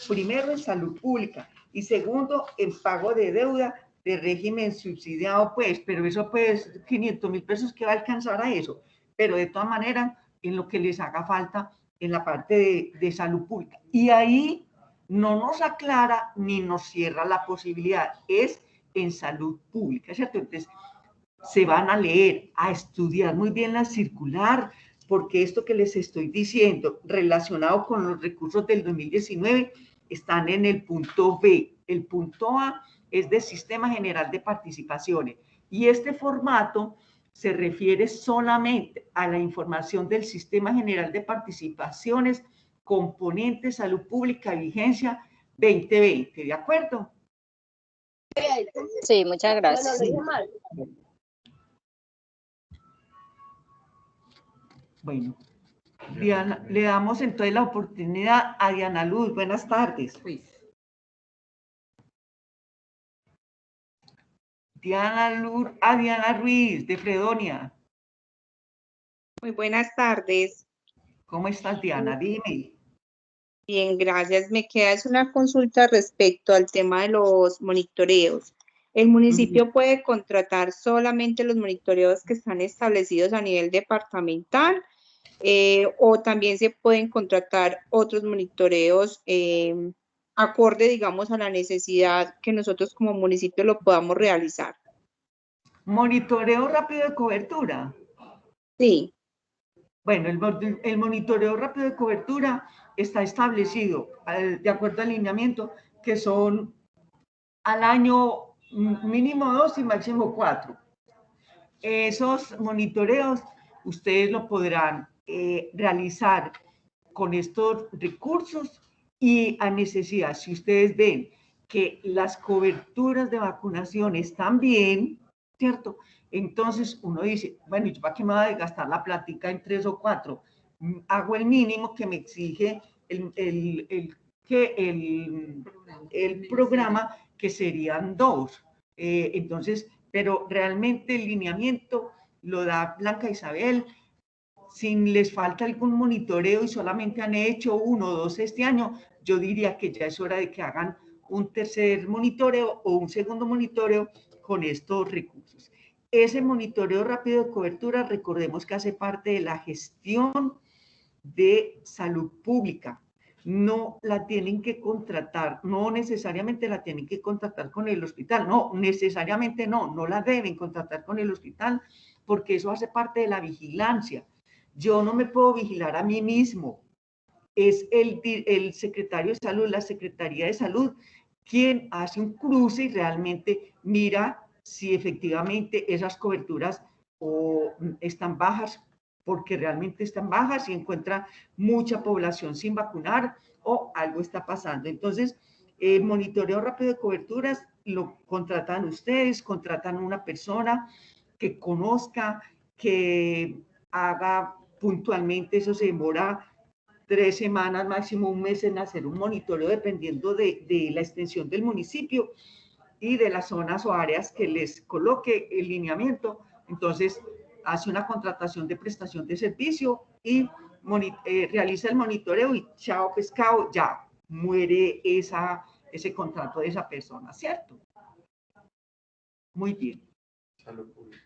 primero en salud pública y segundo en pago de deuda de régimen subsidiado, pues, pero eso pues 500.000 pesos que va a alcanzar a eso, pero de todas maneras en lo que les haga falta en la parte de salud pública. Y ahí no nos aclara ni nos cierra la posibilidad, es en salud pública, ¿cierto? Entonces, se van a leer, a estudiar muy bien la circular, porque esto que les estoy diciendo relacionado con los recursos del 2019 están en el punto B. El punto A es de Sistema General de Participaciones y este formato se refiere solamente a la información del Sistema General de Participaciones, componentes, salud pública, vigencia 2020, ¿de acuerdo? Sí, muchas gracias. Sí. Bueno, Diana, le damos entonces la oportunidad a Diana Luz. Buenas tardes. Diana Ruiz, de Fredonia. Muy buenas tardes. ¿Cómo estás, Diana? Dime. Bien, gracias. Me queda una consulta respecto al tema de los monitoreos. ¿El municipio puede contratar solamente los monitoreos que están establecidos a nivel departamental o también se pueden contratar otros monitoreos acorde, digamos, a la necesidad que nosotros como municipio lo podamos realizar? ¿Monitoreo rápido de cobertura? Sí. Bueno, el monitoreo rápido de cobertura está establecido de acuerdo al alineamiento que son al año mínimo 2 y máximo 4. Esos monitoreos ustedes lo podrán realizar con estos recursos y a necesidad. Si ustedes ven que las coberturas de vacunación están bien, ¿cierto? Entonces uno dice, bueno, ¿y para qué me va a gastar la plática en 3 o 4? Hago el mínimo que me exige el programa, que serían 2. Entonces, pero realmente el lineamiento lo da Blanca Isabel. Si les falta algún monitoreo y solamente han hecho 1 o 2 este año, yo diría que ya es hora de que hagan un tercer monitoreo o un segundo monitoreo con estos recursos. Ese monitoreo rápido de cobertura, recordemos que hace parte de la gestión de salud pública. no la tienen que contratar, no necesariamente la tienen que contratar con el hospital, no, necesariamente no la deben contratar con el hospital, porque eso hace parte de la vigilancia. Yo no me puedo vigilar a mí mismo, es el secretario de salud, la Secretaría de Salud, quien hace un cruce y realmente mira si efectivamente esas coberturas están bajas, porque realmente están bajas y encuentra mucha población sin vacunar o algo está pasando. Entonces, el monitoreo rápido de coberturas lo contratan ustedes, contratan una persona que conozca, que haga puntualmente, eso se demora 3 semanas, máximo un mes en hacer un monitoreo dependiendo de la extensión del municipio y de las zonas o áreas que les coloque el lineamiento. Entonces, hace una contratación de prestación de servicio y realiza el monitoreo y chao pescado, ya muere ese contrato de esa persona, ¿cierto? Muy bien. Salud pública.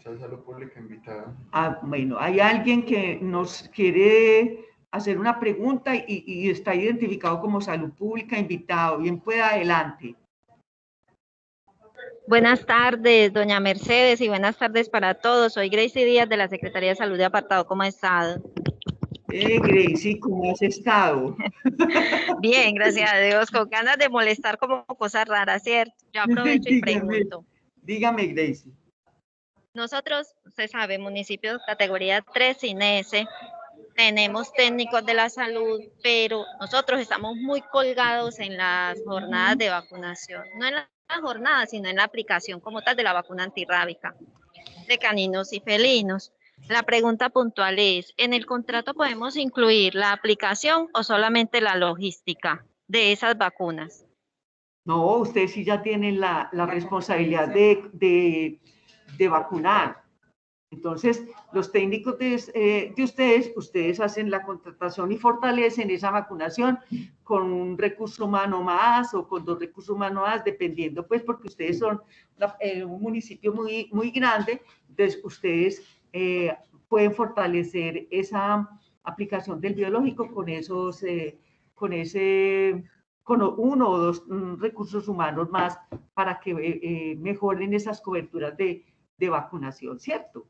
Salud pública invitada. Bueno, hay alguien que nos quiere hacer una pregunta y está identificado como salud pública invitado. Bien, pueda, adelante. Buenas tardes, doña Mercedes, y buenas tardes para todos. Soy Gracie Díaz de la Secretaría de Salud de Apartado. ¿Cómo ha estado? Gracie, ¿cómo has estado? Bien, gracias a Dios, con ganas de molestar como cosas raras, ¿cierto? Yo aprovecho y pregunto. Dígame, Gracie. Nosotros, usted sabe, municipio categoría 3 sin S, tenemos técnicos de la salud, pero nosotros estamos muy colgados en las jornadas de vacunación, no en la jornada, sino en la aplicación como tal de la vacuna antirrábica de caninos y felinos. La pregunta puntual es, ¿en el contrato podemos incluir la aplicación o solamente la logística de esas vacunas? No, ustedes sí ya tienen la responsabilidad de vacunar. Entonces, los técnicos de ustedes hacen la contratación y fortalecen esa vacunación con un recurso humano más o con 2 recursos humanos más, dependiendo, pues, porque ustedes son un municipio muy, muy grande, entonces ustedes pueden fortalecer esa aplicación del biológico con con 1 o 2 recursos humanos más para que mejoren esas coberturas de vacunación, ¿cierto?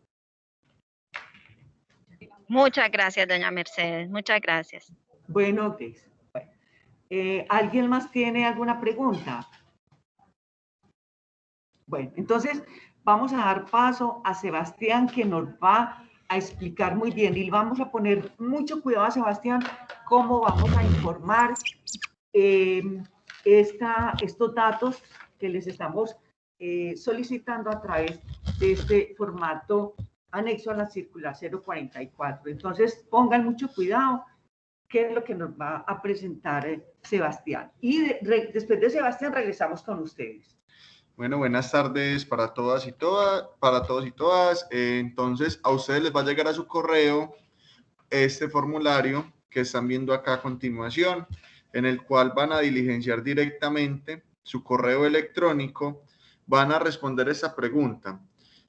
Muchas gracias, doña Mercedes, muchas gracias. Bueno, ¿alguien más tiene alguna pregunta? Bueno, entonces vamos a dar paso a Sebastián, que nos va a explicar muy bien y vamos a poner mucho cuidado a Sebastián cómo vamos a informar estos datos que les estamos solicitando a través de este formato anexo a la circular 044. Entonces, pongan mucho cuidado, qué es lo que nos va a presentar Sebastián. Y después de Sebastián regresamos con ustedes. Bueno, buenas tardes para todas y todas, para todos y todas. Entonces, a ustedes les va a llegar a su correo este formulario que están viendo acá a continuación, en el cual van a diligenciar directamente su correo electrónico, van a responder esta pregunta.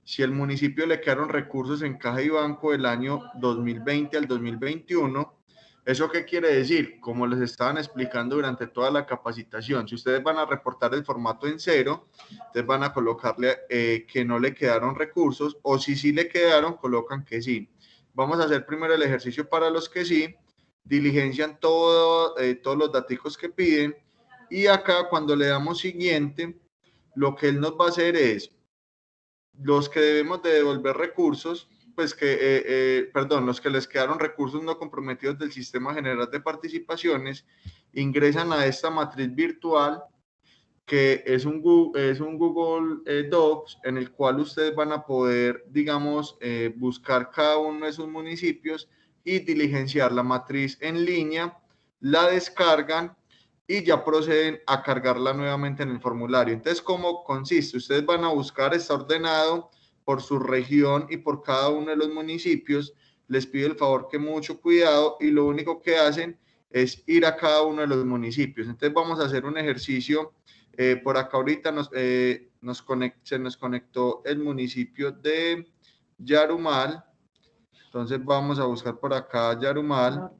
Si el municipio le quedaron recursos en caja y banco del año 2020 al 2021, ¿eso qué quiere decir? Como les estaban explicando durante toda la capacitación, si ustedes van a reportar el formato en 0, ustedes van a colocarle que no le quedaron recursos, o si sí le quedaron, colocan que sí. Vamos a hacer primero el ejercicio para los que sí, diligencian todos los datos que piden, y acá cuando le damos siguiente, lo que él nos va a hacer es, los que debemos de devolver recursos, pues los que les quedaron recursos no comprometidos del Sistema General de Participaciones, ingresan a esta matriz virtual, que es un Google Docs, en el cual ustedes van a poder, digamos, buscar cada uno de sus municipios y diligenciar la matriz en línea, la descargan y ya proceden a cargarla nuevamente en el formulario. Entonces, ¿cómo consiste? Ustedes van a buscar, está ordenado por su región y por cada uno de los municipios. Les pido el favor que mucho cuidado, y lo único que hacen es ir a cada uno de los municipios. Entonces vamos a hacer un ejercicio. Por acá ahorita se nos conectó el municipio de Yarumal. Entonces vamos a buscar por acá Yarumal.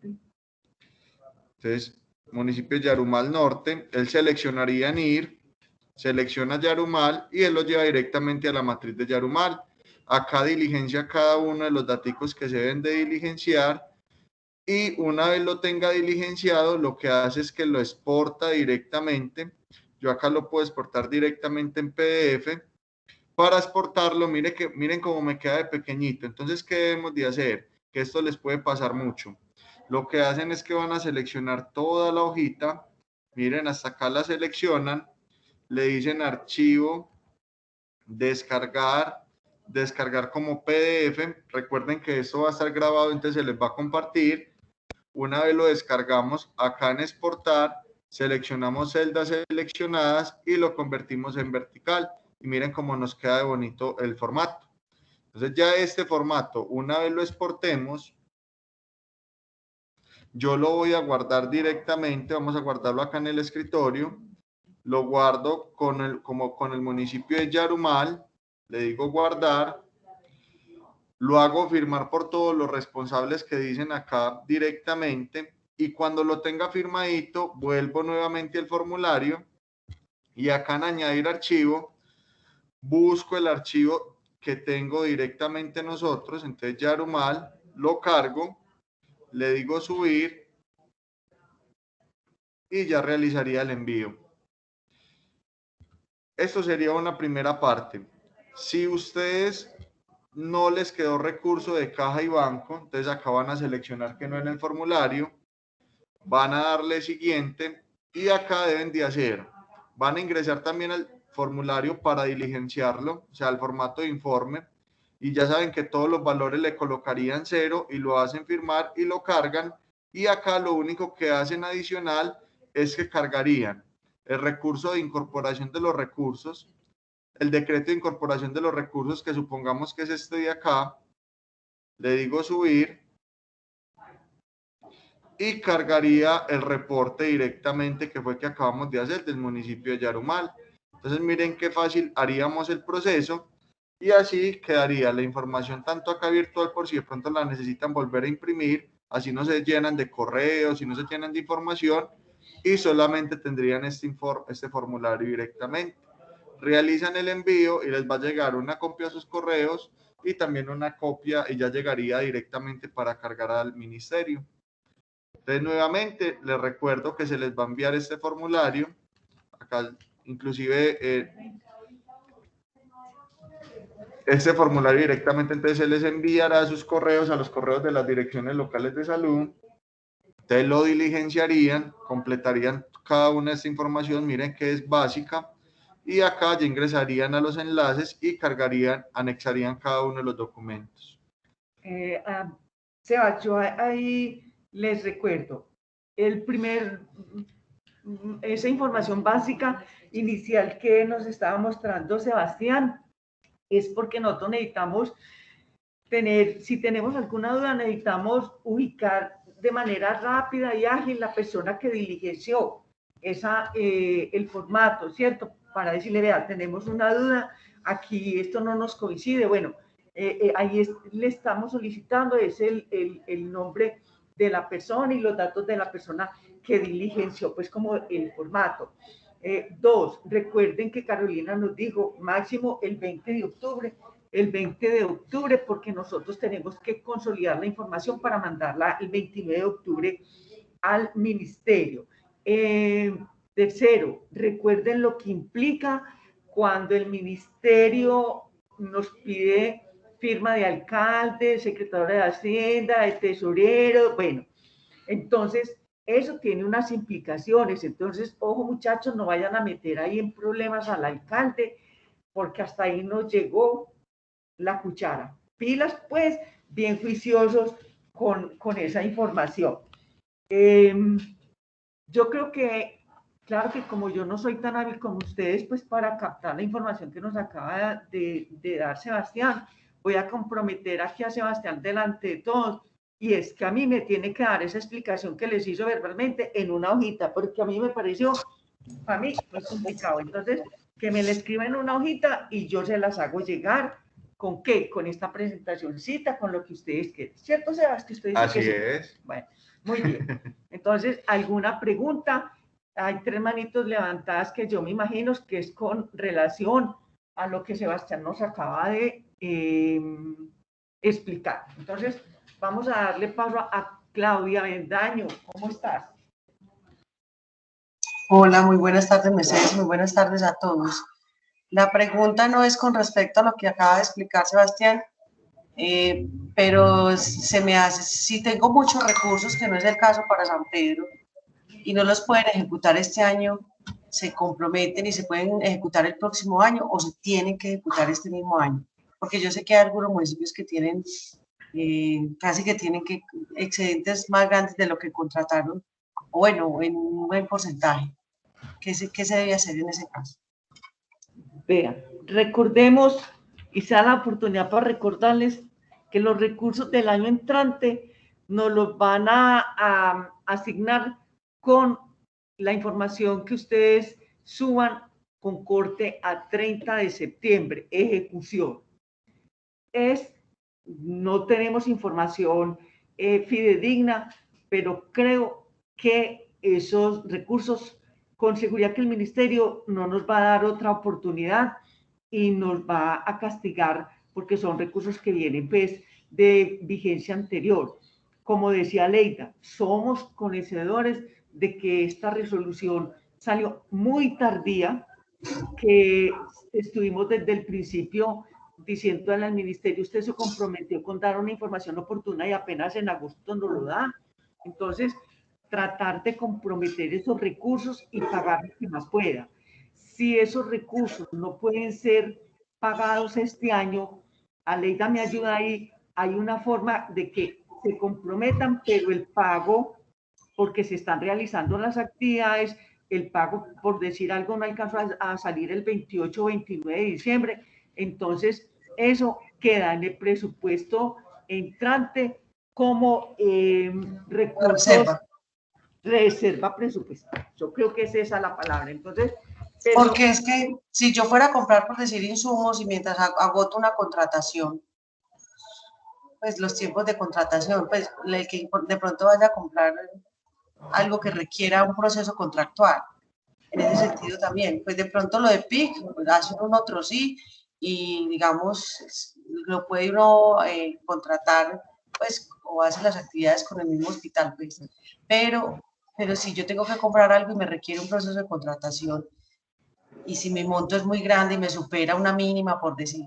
Entonces, municipio de Yarumal Norte, él seleccionaría en ir, selecciona Yarumal y él lo lleva directamente a la matriz de Yarumal. Acá diligencia cada uno de los datos que se deben de diligenciar y una vez lo tenga diligenciado, lo que hace es que lo exporta directamente. Yo acá lo puedo exportar directamente en PDF. Para exportarlo, miren cómo me queda de pequeñito. Entonces, ¿qué debemos de hacer? Que esto les puede pasar mucho. Lo que hacen es que van a seleccionar toda la hojita. Miren, hasta acá la seleccionan. Le dicen archivo, descargar como PDF. Recuerden que esto va a estar grabado, entonces se les va a compartir. Una vez lo descargamos, acá en exportar, seleccionamos celdas seleccionadas y lo convertimos en vertical. Y miren cómo nos queda de bonito el formato. Entonces ya este formato, una vez lo exportemos, yo lo voy a guardar directamente. Vamos a guardarlo acá en el escritorio. Lo guardo con el municipio de Yarumal. Le digo guardar. Lo hago firmar por todos los responsables que dicen acá directamente. Y cuando lo tenga firmadito, vuelvo nuevamente al formulario. Y acá en añadir archivo, busco el archivo que tengo directamente nosotros. Entonces Yarumal, lo cargo, le digo subir y ya realizaría el envío. Esto sería una primera parte. Si ustedes no les quedó recurso de caja y banco, entonces acá van a seleccionar que no en el formulario, van a darle siguiente y acá deben de hacer, van a ingresar también al formulario para diligenciarlo, o sea, el formato de informe, y ya saben que todos los valores le colocarían 0 y lo hacen firmar y lo cargan, y acá lo único que hacen adicional es que cargarían el recurso de incorporación de los recursos, el decreto de incorporación de los recursos, que supongamos que es este de acá, le digo subir y cargaría el reporte directamente que fue que acabamos de hacer del municipio de Yarumal. Entonces miren qué fácil haríamos el proceso y así quedaría la información tanto acá virtual por si de pronto la necesitan volver a imprimir, así no se llenan de correos, si no se llenan de información y solamente tendrían este formulario directamente. Realizan el envío y les va a llegar una copia a sus correos y también una copia y ya llegaría directamente para cargar al ministerio. Entonces nuevamente les recuerdo que se les va a enviar este formulario. Acá inclusive este formulario directamente entonces se les enviará a sus correos, a los correos de las direcciones locales de salud. Entonces lo diligenciarían, completarían cada una de esta información, miren que es básica. Y acá ya ingresarían a los enlaces y cargarían, anexarían cada uno de los documentos. Sebas, yo ahí les recuerdo, esa información básica inicial que nos estaba mostrando Sebastián, es porque nosotros necesitamos si tenemos alguna duda, necesitamos ubicar de manera rápida y ágil la persona que diligenció el formato, ¿cierto? Para decirle, vea, tenemos una duda, aquí esto no nos coincide. Bueno, ahí le estamos solicitando es el nombre de la persona y los datos de la persona que diligenció, pues como el formato. 2, recuerden que Carolina nos dijo máximo el 20 de octubre. El 20 de octubre, porque nosotros tenemos que consolidar la información para mandarla el 29 de octubre al ministerio. Tercero, recuerden lo que implica cuando el ministerio nos pide firma de alcalde, secretario de Hacienda, de tesorero, bueno, entonces eso tiene unas implicaciones. Entonces, ojo muchachos, no vayan a meter ahí en problemas al alcalde, porque hasta ahí nos llegó la cuchara. Pilas, pues, bien juiciosos con esa información. Yo creo que, claro que como yo no soy tan hábil como ustedes, pues para captar la información que nos acaba de dar Sebastián, voy a comprometer aquí a Sebastián delante de todos, y es que a mí me tiene que dar esa explicación que les hizo verbalmente en una hojita, porque a mí me pareció, a mí, muy complicado. Entonces, que me la escriba en una hojita y yo se las hago llegar. ¿Con qué? Con esta presentacioncita, con lo que ustedes quieren. ¿Cierto, Sebas? Que ustedes Así es. Bueno, Muy bien. Entonces, ¿alguna pregunta? Hay 3 manitos levantadas que yo me imagino que es con relación a lo que Sebastián nos acaba de explicar. Entonces, vamos a darle paso a Claudia Bendaño. ¿Cómo estás? Hola, muy buenas tardes, Mercedes, muy buenas tardes a todos. La pregunta no es con respecto a lo que acaba de explicar Sebastián, pero se me hace, si tengo muchos recursos, que no es el caso para San Pedro, y no los pueden ejecutar este año, ¿se comprometen y se pueden ejecutar el próximo año o se tienen que ejecutar este mismo año? Porque yo sé que hay algunos municipios que tienen, casi que tienen que excedentes más grandes de lo que contrataron, o bueno, en un buen porcentaje. ¿Qué se debe hacer en ese caso? Vean, recordemos, y sea la oportunidad para recordarles que los recursos del año entrante nos los van a asignar con la información que ustedes suban con corte a 30 de septiembre, ejecución. No tenemos información fidedigna, pero creo que esos recursos, con seguridad que el ministerio no nos va a dar otra oportunidad y nos va a castigar porque son recursos que vienen pues de vigencia anterior. Como decía Leida, somos conocedores de que esta resolución salió muy tardía, que estuvimos desde el principio diciendo al ministerio, usted se comprometió con dar una información oportuna y apenas en agosto nos lo da. Entonces, tratar de comprometer esos recursos y pagar lo que más pueda. Si esos recursos no pueden ser pagados este año, Aleida me ayuda ahí, hay una forma de que se comprometan, pero el pago, porque se están realizando las actividades, el pago, por decir algo, no alcanzó a salir el 28 o 29 de diciembre, entonces eso queda en el presupuesto entrante como recursos, reserva presupuestal. Yo creo que es esa la palabra. Entonces, porque es que si yo fuera a comprar, por decir, insumos y mientras agoto una contratación, pues los tiempos de contratación, pues el que de pronto vaya a comprar algo que requiera un proceso contractual, en ese sentido también, pues de pronto lo de PIC, pues hace un otro sí, y digamos, lo puede uno contratar, pues, o hace las actividades con el mismo hospital, pues, pero si yo tengo que comprar algo y me requiere un proceso de contratación, y si mi monto es muy grande y me supera una mínima, por decir,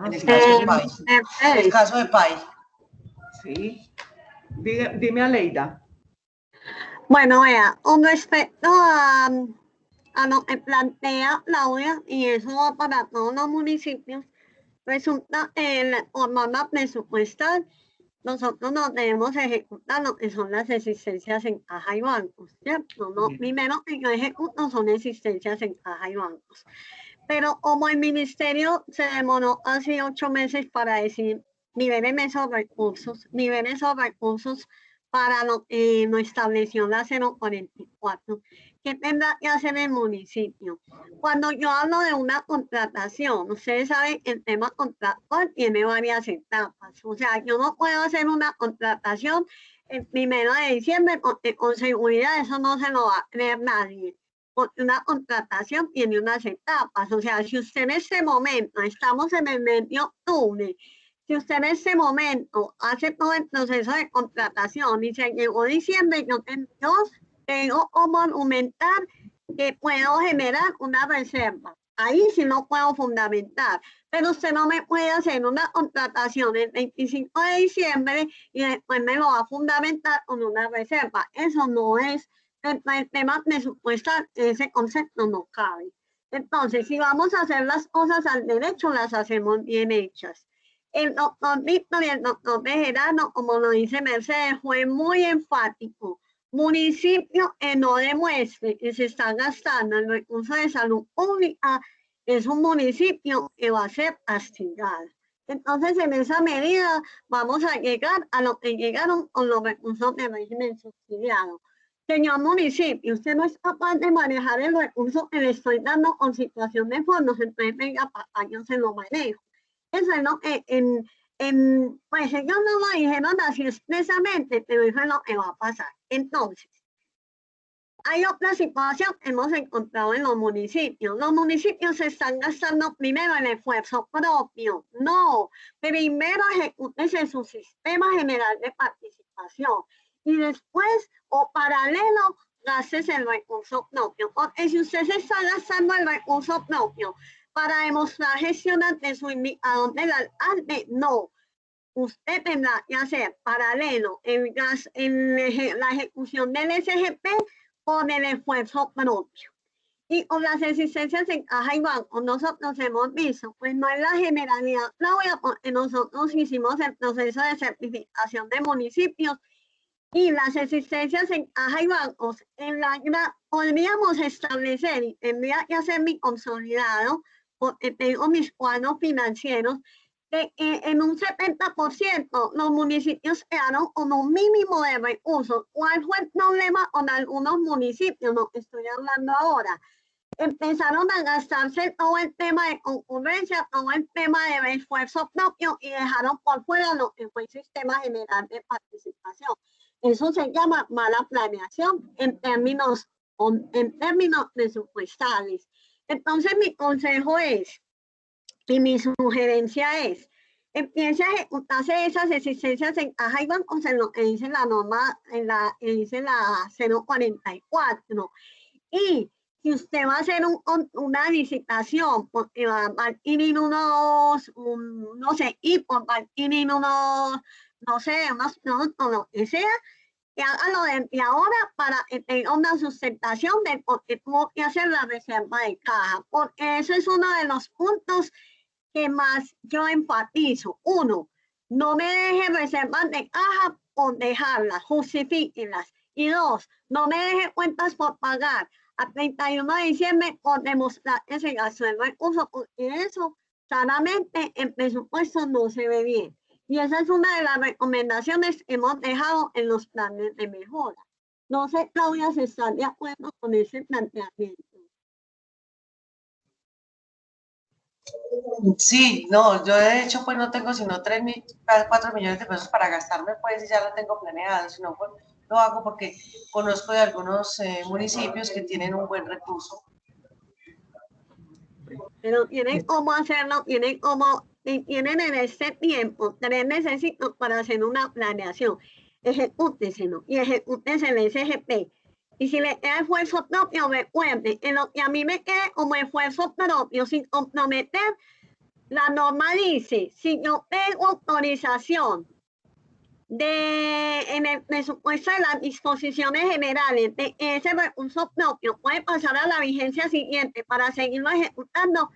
en el caso de PAI. En el caso de PAI. Sí. Dime, Aleida. Bueno, vea, con respecto a lo que plantea Claudia, y eso va para todos los municipios, resulta que en la norma presupuestal nosotros no debemos ejecutar lo que son las existencias en caja y bancos, ¿cierto? No, primero que yo ejecuto son existencias en caja y bancos. Pero como el ministerio se demoró hace 8 meses para decir niveles esos recursos para lo que nos estableció la 044, ¿qué tendrá que hacer el municipio? Cuando yo hablo de una contratación, ustedes saben, el tema contractual tiene varias etapas. O sea, yo no puedo hacer una contratación el 1 de diciembre porque con seguridad eso no se lo va a creer nadie. Porque una contratación tiene unas etapas. O sea, si usted en este momento, estamos en el mes de octubre, si usted en este momento hace todo el proceso de contratación y se llegó diciembre, yo tengo como argumentar que puedo generar una reserva. Ahí sí no puedo fundamentar, pero usted no me puede hacer una contratación el 25 de diciembre y después me lo va a fundamentar con una reserva. Eso no es el tema presupuestal, ese concepto no cabe. Entonces, si vamos a hacer las cosas al derecho, las hacemos bien hechas. El doctor Víctor y el doctor Bejerano, como lo dice Mercedes, fue muy enfático. Municipio que no demuestre que se está gastando el recurso de salud pública es un municipio que va a ser castigado. Entonces, en esa medida, vamos a llegar a lo que llegaron con los recursos de régimen subsidiado. Señor municipio, usted no es capaz de manejar el recurso que le estoy dando con situación de fondos, entonces venga, papá, yo se lo manejo. Eso es lo que en Pues ellos no lo dijeron así expresamente, pero eso es lo que va a pasar. Entonces, hay otra situación que hemos encontrado en los municipios. Los municipios se están gastando primero en esfuerzo propio. No, primero ejecútense su sistema general de participación y después, o paralelo, gástese el recurso propio. Porque si usted se está gastando el recurso propio para demostrar gestión ante su indicador del alcalde, no. Usted tendrá que hacer paralelo en la ejecución del SGP con el esfuerzo propio. Y con las existencias en caja y banco, nosotros hemos visto, pues no es la generalidad, Claudia, porque nosotros hicimos el proceso de certificación de municipios y las existencias en caja y bancos, podríamos establecer, y tendría que hacer mi consolidado, porque tengo mis cuadros financieros, que en un 70% los municipios quedaron con un mínimo de recursos. ¿Cuál fue el problema con algunos municipios? No estoy hablando ahora. Empezaron a gastarse todo el tema de concurrencia, todo el tema de esfuerzo propio y dejaron por fuera lo que fue el sistema general de participación. Eso se llama mala planeación en términos presupuestales. Entonces mi consejo es, y mi sugerencia es, empiece a ejecutarse esas existencias en caja y bancos en lo que dice la norma, dice la 044. Y si usted va a hacer una licitación, porque va a adquirir unos, no sé, hipos, va a adquirir unos, no sé, unos productos, lo que sea, que hágalo desde ahora para que tenga una sustentación de por qué tuvo que hacer la reserva de caja, porque eso es uno de los puntos que más yo enfatizo. Uno, no me deje reservas de caja por dejarlas, justifíquenlas. Y dos, no me deje cuentas por pagar a 31 de diciembre por demostrar que se gastó el recurso, porque eso claramente en presupuesto no se ve bien. Y esa es una de las recomendaciones que hemos dejado en los planes de mejora. No sé, Claudia, si está de acuerdo con ese planteamiento. Sí, no, yo de hecho pues no tengo sino 4 millones de pesos para gastarme, pues ya lo tengo planeado, sino pues lo hago porque conozco de algunos municipios que tienen un buen recurso. Pero tienen cómo hacerlo, tienen en este tiempo 3 meses para hacer una planeación. Ejecúteselo y ejecútese el SGP. Y si le queda esfuerzo propio, recuerde, en lo que a mí me quede como esfuerzo propio, sin comprometer, la norma dice, si yo tengo autorización en el presupuesto de las disposiciones generales de ese recurso propio, puede pasar a la vigencia siguiente para seguirlo ejecutando,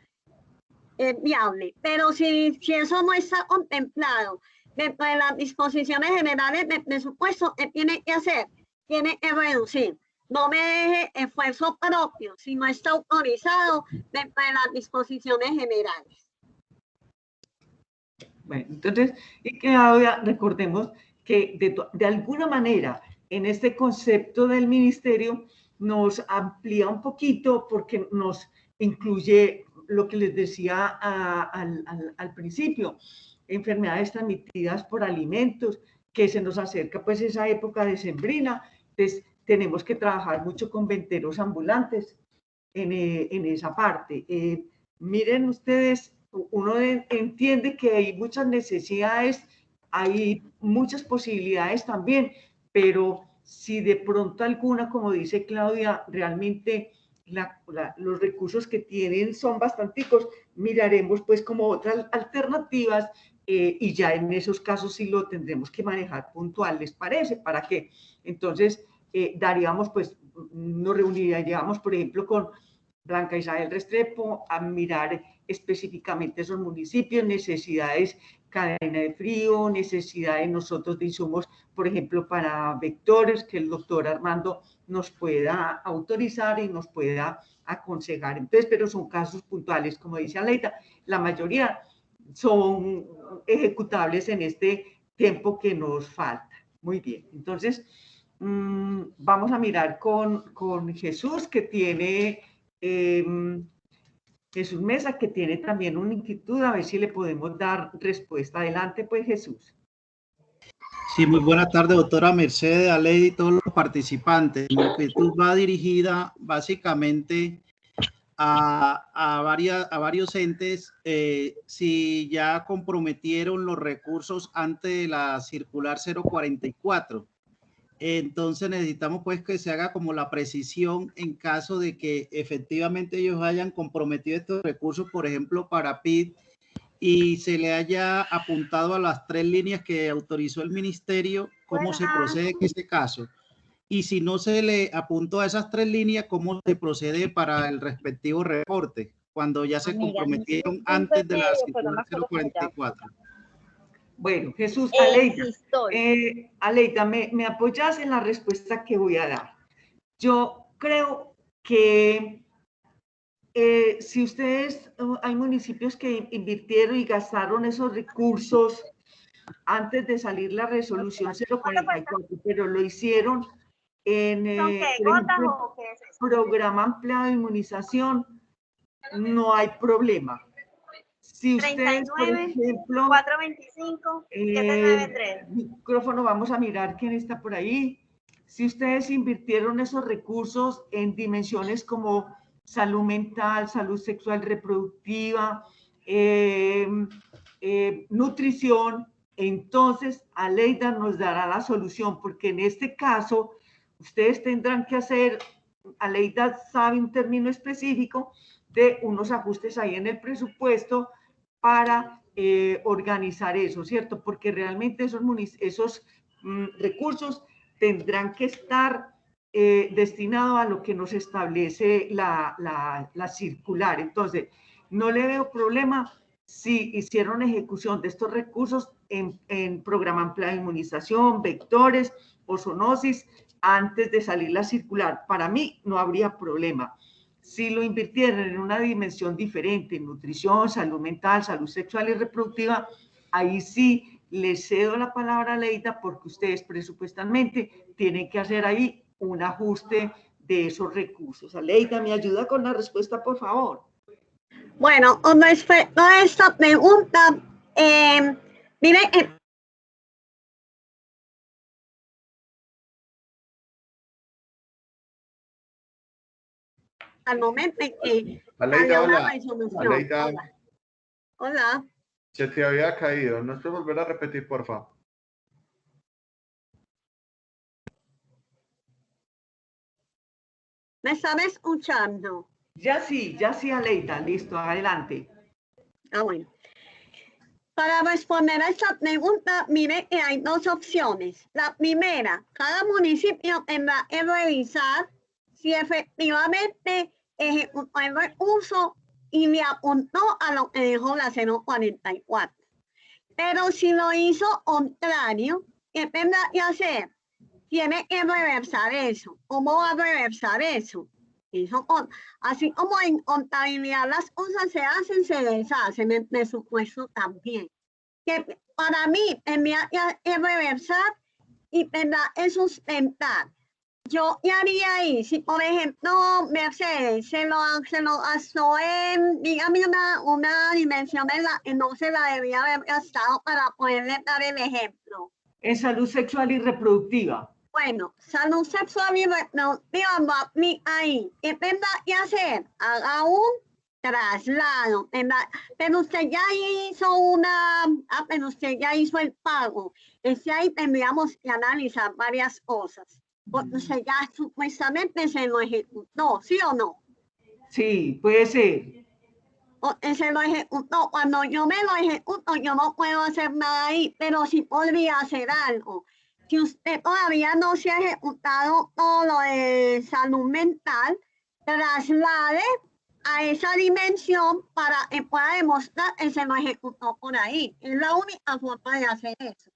es viable. Pero si eso no está contemplado dentro de las disposiciones generales del presupuesto, ¿qué tiene que hacer? Tiene que reducir. No me deje esfuerzo propio si no está autorizado dentro de las disposiciones generales. Bueno, entonces, y Claudia, recordemos que de alguna manera en este concepto del ministerio nos amplía un poquito porque nos incluye lo que les decía al principio, enfermedades transmitidas por alimentos, que se nos acerca pues esa época decembrina, entonces tenemos que trabajar mucho con venteros ambulantes en esa parte. Miren ustedes, uno entiende que hay muchas necesidades, hay muchas posibilidades también, pero si de pronto alguna, como dice Claudia, realmente los recursos que tienen son bastanticos, miraremos pues como otras alternativas y ya en esos casos sí lo tendremos que manejar puntual, ¿les parece? ¿Para qué? Entonces, daríamos pues, nos reuniríamos, por ejemplo, con Blanca Isabel Restrepo a mirar específicamente esos municipios, necesidades, cadena de frío, necesidades nosotros de insumos, por ejemplo, para vectores, que el doctor Armando nos pueda autorizar y nos pueda aconsejar. Entonces, pero son casos puntuales, como dice Aleida, la mayoría son ejecutables en este tiempo que nos falta. Muy bien, entonces vamos a mirar con Jesús, que tiene Jesús Mesa, que tiene también una inquietud, a ver si le podemos dar respuesta. Adelante, pues, Jesús. Sí, muy buena tarde, doctora Mercedes, a Lady y todos los participantes. Mi inquietud va dirigida básicamente a varios entes, si ya comprometieron los recursos antes de la circular 044. Entonces necesitamos pues que se haga como la precisión en caso de que efectivamente ellos hayan comprometido estos recursos, por ejemplo, para PID, y se le haya apuntado a las 3 líneas que autorizó el ministerio, cómo se procede en este caso. Y si no se le apuntó a esas 3 líneas, cómo se procede para el respectivo reporte, cuando ya se comprometieron antes de la circular 044. Bueno, Jesús, Aleida, ¿me apoyas en la respuesta que voy a dar? Yo creo que si ustedes, hay municipios que invirtieron y gastaron esos recursos antes de salir la resolución 044, pero lo hicieron en por ejemplo, programa ampliado de inmunización, no hay problema. Si ustedes, por ejemplo, 425 793. Micrófono, vamos a mirar quién está por ahí. Si ustedes invirtieron esos recursos en dimensiones como salud mental, salud sexual reproductiva, nutrición, entonces Aleida nos dará la solución, porque en este caso ustedes tendrán que hacer, Aleida sabe un término específico de unos ajustes ahí en el presupuesto para organizar eso, ¿cierto? Porque realmente esos recursos tendrán que estar destinados a lo que nos establece la circular. Entonces, no le veo problema si hicieron ejecución de estos recursos en programa ampliado de inmunización, vectores o zoonosis antes de salir la circular. Para mí no habría problema. Si lo invirtieran en una dimensión diferente, nutrición, salud mental, salud sexual y reproductiva, ahí sí les cedo la palabra a Leida, porque ustedes presupuestalmente tienen que hacer ahí un ajuste de esos recursos. Aleida, ¿me ayuda con la respuesta, por favor? Bueno, con respecto a esta pregunta, mire, al momento en que Aleida, hola. Aleida. Hola. Se te había caído. ¿Nos puedes volver a repetir, por favor? ¿Me están escuchando? Ya sí, Aleida. Listo, adelante. Bueno. Para responder a esta pregunta, mire que hay 2 opciones. La primera, cada municipio tendrá que revisar si efectivamente ejecutó el recurso y le apuntó a lo que dijo la 044. Pero si lo hizo contrario, ¿qué tendrá que hacer? Tiene que reversar eso. ¿Cómo va a reversar eso? Así como en contabilidad las cosas se hacen, se deshacen, en presupuesto también. Que para mí tendría que reversar y tendrá que sustentar. Yo haría ahí, si por ejemplo Mercedes se lo gastó en, dígame una dimensión en la que no se la debía haber gastado para poderle dar el ejemplo. En salud sexual y reproductiva. Bueno, salud sexual y reproductiva va ahí. ¿Qué tendrá que hacer? Haga un traslado. Pero usted ya hizo pero usted ya hizo el pago. Ahí tendríamos que analizar varias cosas. Porque usted ya supuestamente se lo ejecutó, ¿sí o no? Sí, puede ser. Porque se lo ejecutó. Cuando yo me lo ejecuto, yo no puedo hacer nada ahí, pero sí podría hacer algo. Si usted todavía no se ha ejecutado todo lo de salud mental, traslade a esa dimensión para que pueda demostrar que se lo ejecutó por ahí. Es la única forma de hacer eso.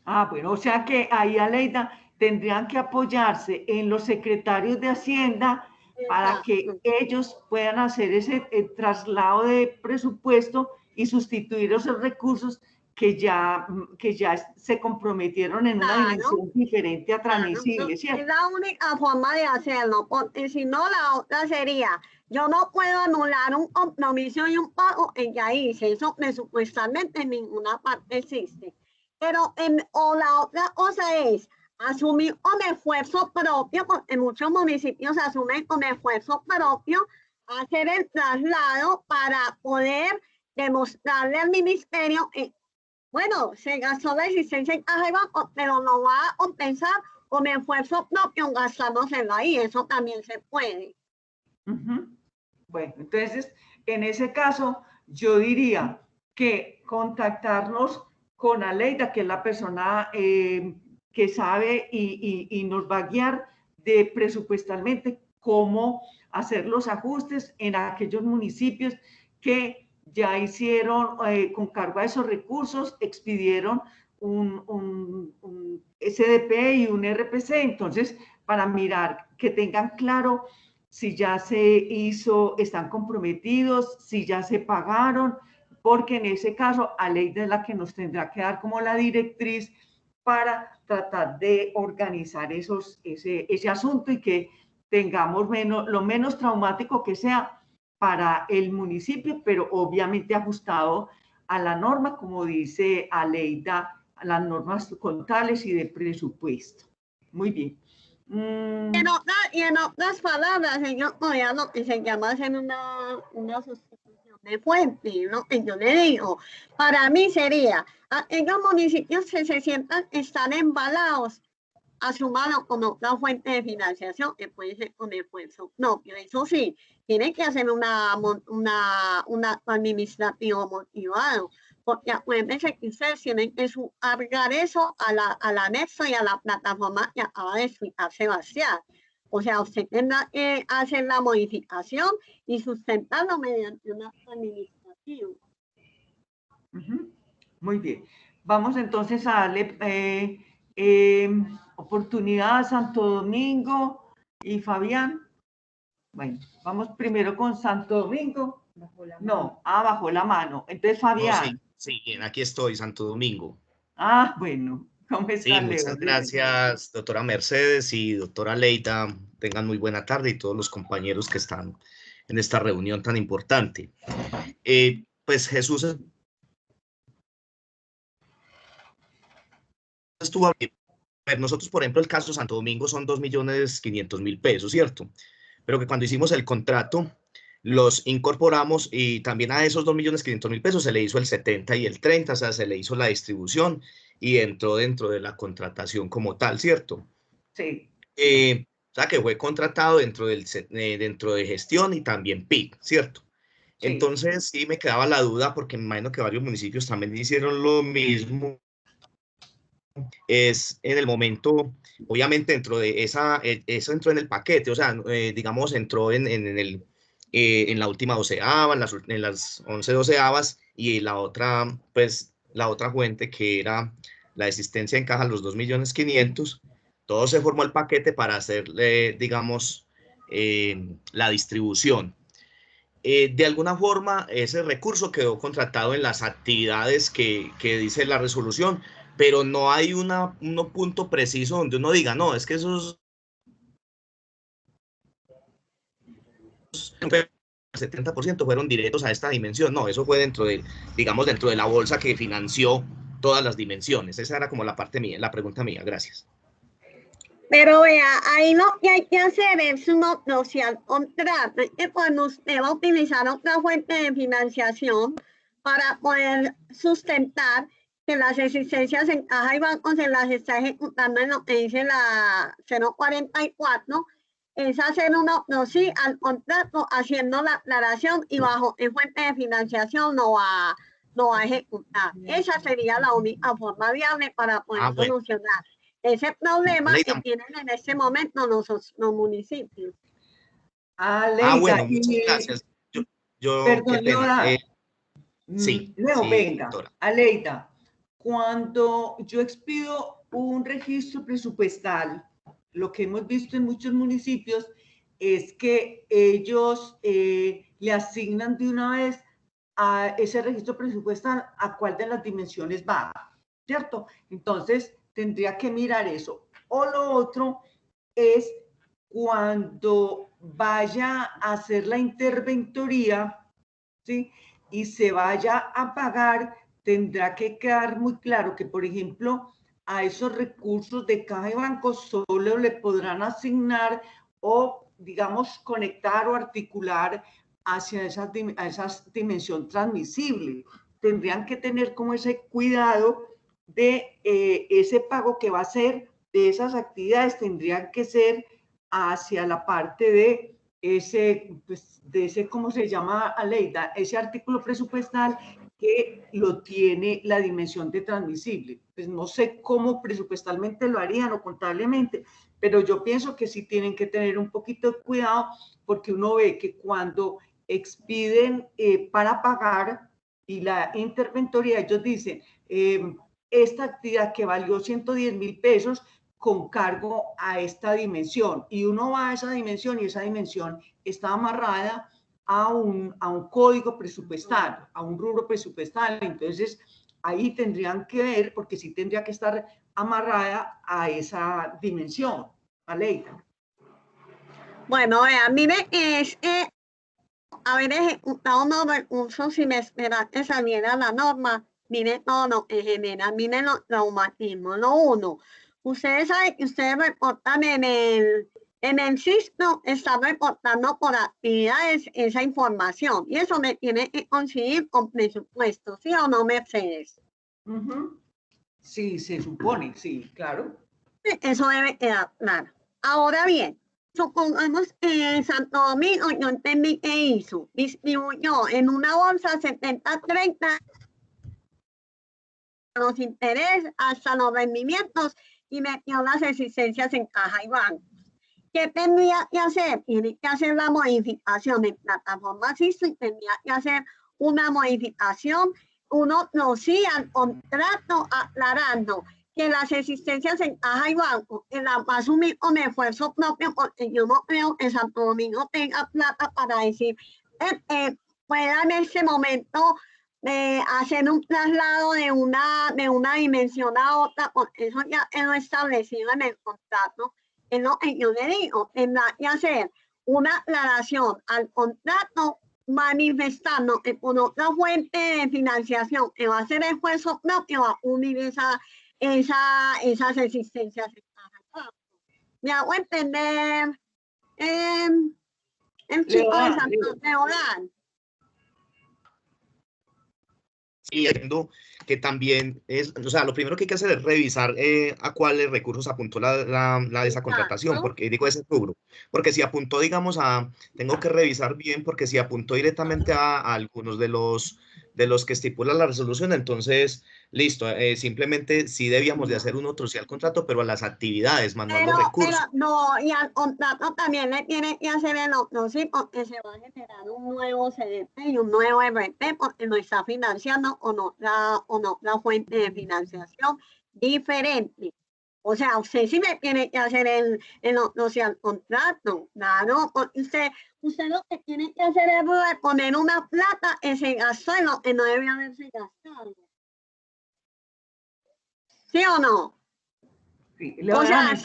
Ah, bueno, o sea que ahí, Aleida, tendrían que apoyarse en los secretarios de Hacienda para que ellos puedan hacer ese traslado de presupuesto y sustituir esos recursos que ya se comprometieron en una dimensión diferente a transmisible, ¿cierto? Es la única forma de hacerlo, porque si no, la otra sería Yo no puedo anular un compromiso y un pago que ya hice. Eso presupuestalmente en ninguna parte existe. Pero o la otra cosa es asumir con esfuerzo propio, porque muchos municipios asumen con esfuerzo propio, hacer el traslado para poder demostrarle al ministerio que, bueno, se gastó la existencia en caja de banco, pero no va a compensar con esfuerzo propio gastándoselo ahí. Eso también se puede. Bueno, entonces, en ese caso, yo diría que contactarnos con Aleida, que es la persona que sabe y nos va a guiar de presupuestalmente cómo hacer los ajustes en aquellos municipios que ya hicieron con cargo a esos recursos, expidieron un SDP y un RPC. Entonces, para mirar que tengan claro si ya se hizo, están comprometidos, si ya se pagaron, porque en ese caso Aleida es la que nos tendrá que dar como la directriz para tratar de organizar ese asunto y que tengamos lo menos traumático que sea para el municipio, pero obviamente ajustado a la norma, como dice Aleida, a las normas contables y de presupuesto. Muy bien. Y en otras palabras, ellos podían lo que se llama hacer una sustitución de fuente, ¿no? Que yo le digo, para mí sería, aquellos municipios que se sientan están embalados, asumanlo con otra fuente de financiación, que puede ser con esfuerzo propio. Eso sí, tienen que hacer una administrativo motivado, porque acuérdense que ustedes tienen que cargar eso al anexo y a la plataforma que acaba de explicar Sebastián. O sea, usted tendrá que hacer la modificación y sustentarlo mediante un acto administrativo. Muy bien. Vamos entonces a darle oportunidad a Santo Domingo y Fabián. Bueno, vamos primero con Santo Domingo. Bajó la mano. Entonces, Fabián. No, sí, bien, aquí estoy, Santo Domingo. Bueno, ¿cómo estás, Sí, muchas gracias, doctora Mercedes y doctora Leida. Tengan muy buena tarde y todos los compañeros que están en esta reunión tan importante. Pues Jesús estuvo a ver, nosotros, por ejemplo, el caso Santo Domingo son 2.500.000 pesos, ¿cierto? Pero que cuando hicimos el contrato, los incorporamos y también a esos 2.500.000 pesos se le hizo el 70 y el 30, o sea, se le hizo la distribución y entró dentro de la contratación como tal, ¿cierto? Sí. O sea, que fue contratado dentro de gestión y también PIC, ¿cierto? Sí. Entonces, sí me quedaba la duda, porque me imagino que varios municipios también hicieron lo mismo. Es en el momento, obviamente dentro de eso entró en el paquete, o sea, digamos, entró en la última doceava, en las 11 doceavas, y la otra, pues, la otra fuente que era la existencia en caja, los 2.500.000, todo se formó el paquete para hacer, digamos, la distribución. De alguna forma, ese recurso quedó contratado en las actividades que dice la resolución, pero no hay un punto preciso donde uno diga, no, es que esos 70% fueron directos a esta dimensión. No, eso fue dentro de, digamos, dentro de la bolsa que financió todas las dimensiones. Esa era como la parte mía, la pregunta mía. Gracias. Pero vea, ahí lo que hay que hacer es uno negociar contrato, que cuando usted va a utilizar otra fuente de financiación para poder sustentar que las existencias en caja y bancos se las está ejecutando en lo que dice la 044, es hacer uno sí al contrato, haciendo la aclaración y bajo en fuente de financiación no va a ejecutar. Esa sería la única forma viable para poder solucionar ese problema que tienen en este momento los municipios. Bueno, muchas gracias. Perdón, qué pena. Sí. No, venga, doctora. Aleida, cuando yo expido un registro presupuestal, lo que hemos visto en muchos municipios es que ellos le asignan de una vez a ese registro presupuestal a cuál de las dimensiones va, ¿cierto? Entonces, tendría que mirar eso. O lo otro es cuando vaya a hacer la interventoría, ¿sí? Y se vaya a pagar, tendrá que quedar muy claro que, por ejemplo, a esos recursos de caja y banco solo le podrán asignar o, digamos, conectar o articular hacia esa dimensión transmisible. Tendrían que tener como ese cuidado de ese pago que va a ser de esas actividades, tendrían que ser hacia la parte de ese, pues, ¿cómo se llama, Aleida? Ese artículo presupuestal que lo tiene la dimensión de transmisible. Pues no sé cómo presupuestalmente lo harían o contablemente, pero yo pienso que sí tienen que tener un poquito de cuidado, porque uno ve que cuando expiden para pagar y la interventoría, ellos dicen, esta actividad que valió 110.000 pesos con cargo a esta dimensión, y uno va a esa dimensión y esa dimensión está amarrada a un código presupuestal, a un rubro presupuestal. Entonces ahí tendrían que ver, porque sí tendría que estar amarrada a esa dimensión. Aleida. Bueno, mire, haber ejecutado unos recursos sin esperar que saliera la norma. Mire todo lo que genera, mire los traumatismos. Lo uno, ustedes saben que ustedes reportan en el SISTO, están reportando por actividades esa información, y eso me tiene que coincidir con presupuesto, ¿sí o no, Mercedes? Sí, se supone, sí, claro. Eso debe quedar claro. Ahora bien, supongamos que Santo Domingo, yo entendí que hizo, distribuyó en una bolsa 70-30 los intereses hasta los rendimientos y metió las existencias en caja y banco. ¿Qué tendría que hacer? Tiene que hacer la modificación en plataforma SISTO y tendría que hacer una modificación, uno sí al contrato aclarando que las existencias en caja y banco, que las va a asumir con esfuerzo propio, porque yo no creo que Santo Domingo tenga plata para decir, pueda en este momento hacer un traslado de una dimensión a otra, porque eso ya quedó establecido en el contrato. Es lo que yo le digo, tendrá que hacer una aclaración al contrato manifestando que por otra fuente de financiación que va a hacer esfuerzo propio, va a unir esas existencias. ¿Me hago entender? El chico de Santo Leodán. Sí, entiendo que también es, o sea, lo primero que hay que hacer es revisar a cuáles recursos apuntó la de esa contratación, porque digo ese rubro, porque si apuntó, digamos, tengo que revisar bien, porque si apuntó directamente a algunos de los que estipula la resolución, entonces, listo, simplemente sí debíamos de hacer un otro sí al contrato, pero a las actividades, más no a los recursos. Pero no, y al contrato también le tiene que hacer el otro sí, porque se va a generar un nuevo CDP y un nuevo RP, porque no está financiando o no la fuente de financiación diferente. O sea, usted sí me tiene que hacer el otro sí al contrato, claro, porque usted lo que tiene que hacer es poner una plata que se gastó en lo que no debe haberse gastado. ¿Sí o no? Sí, o sea,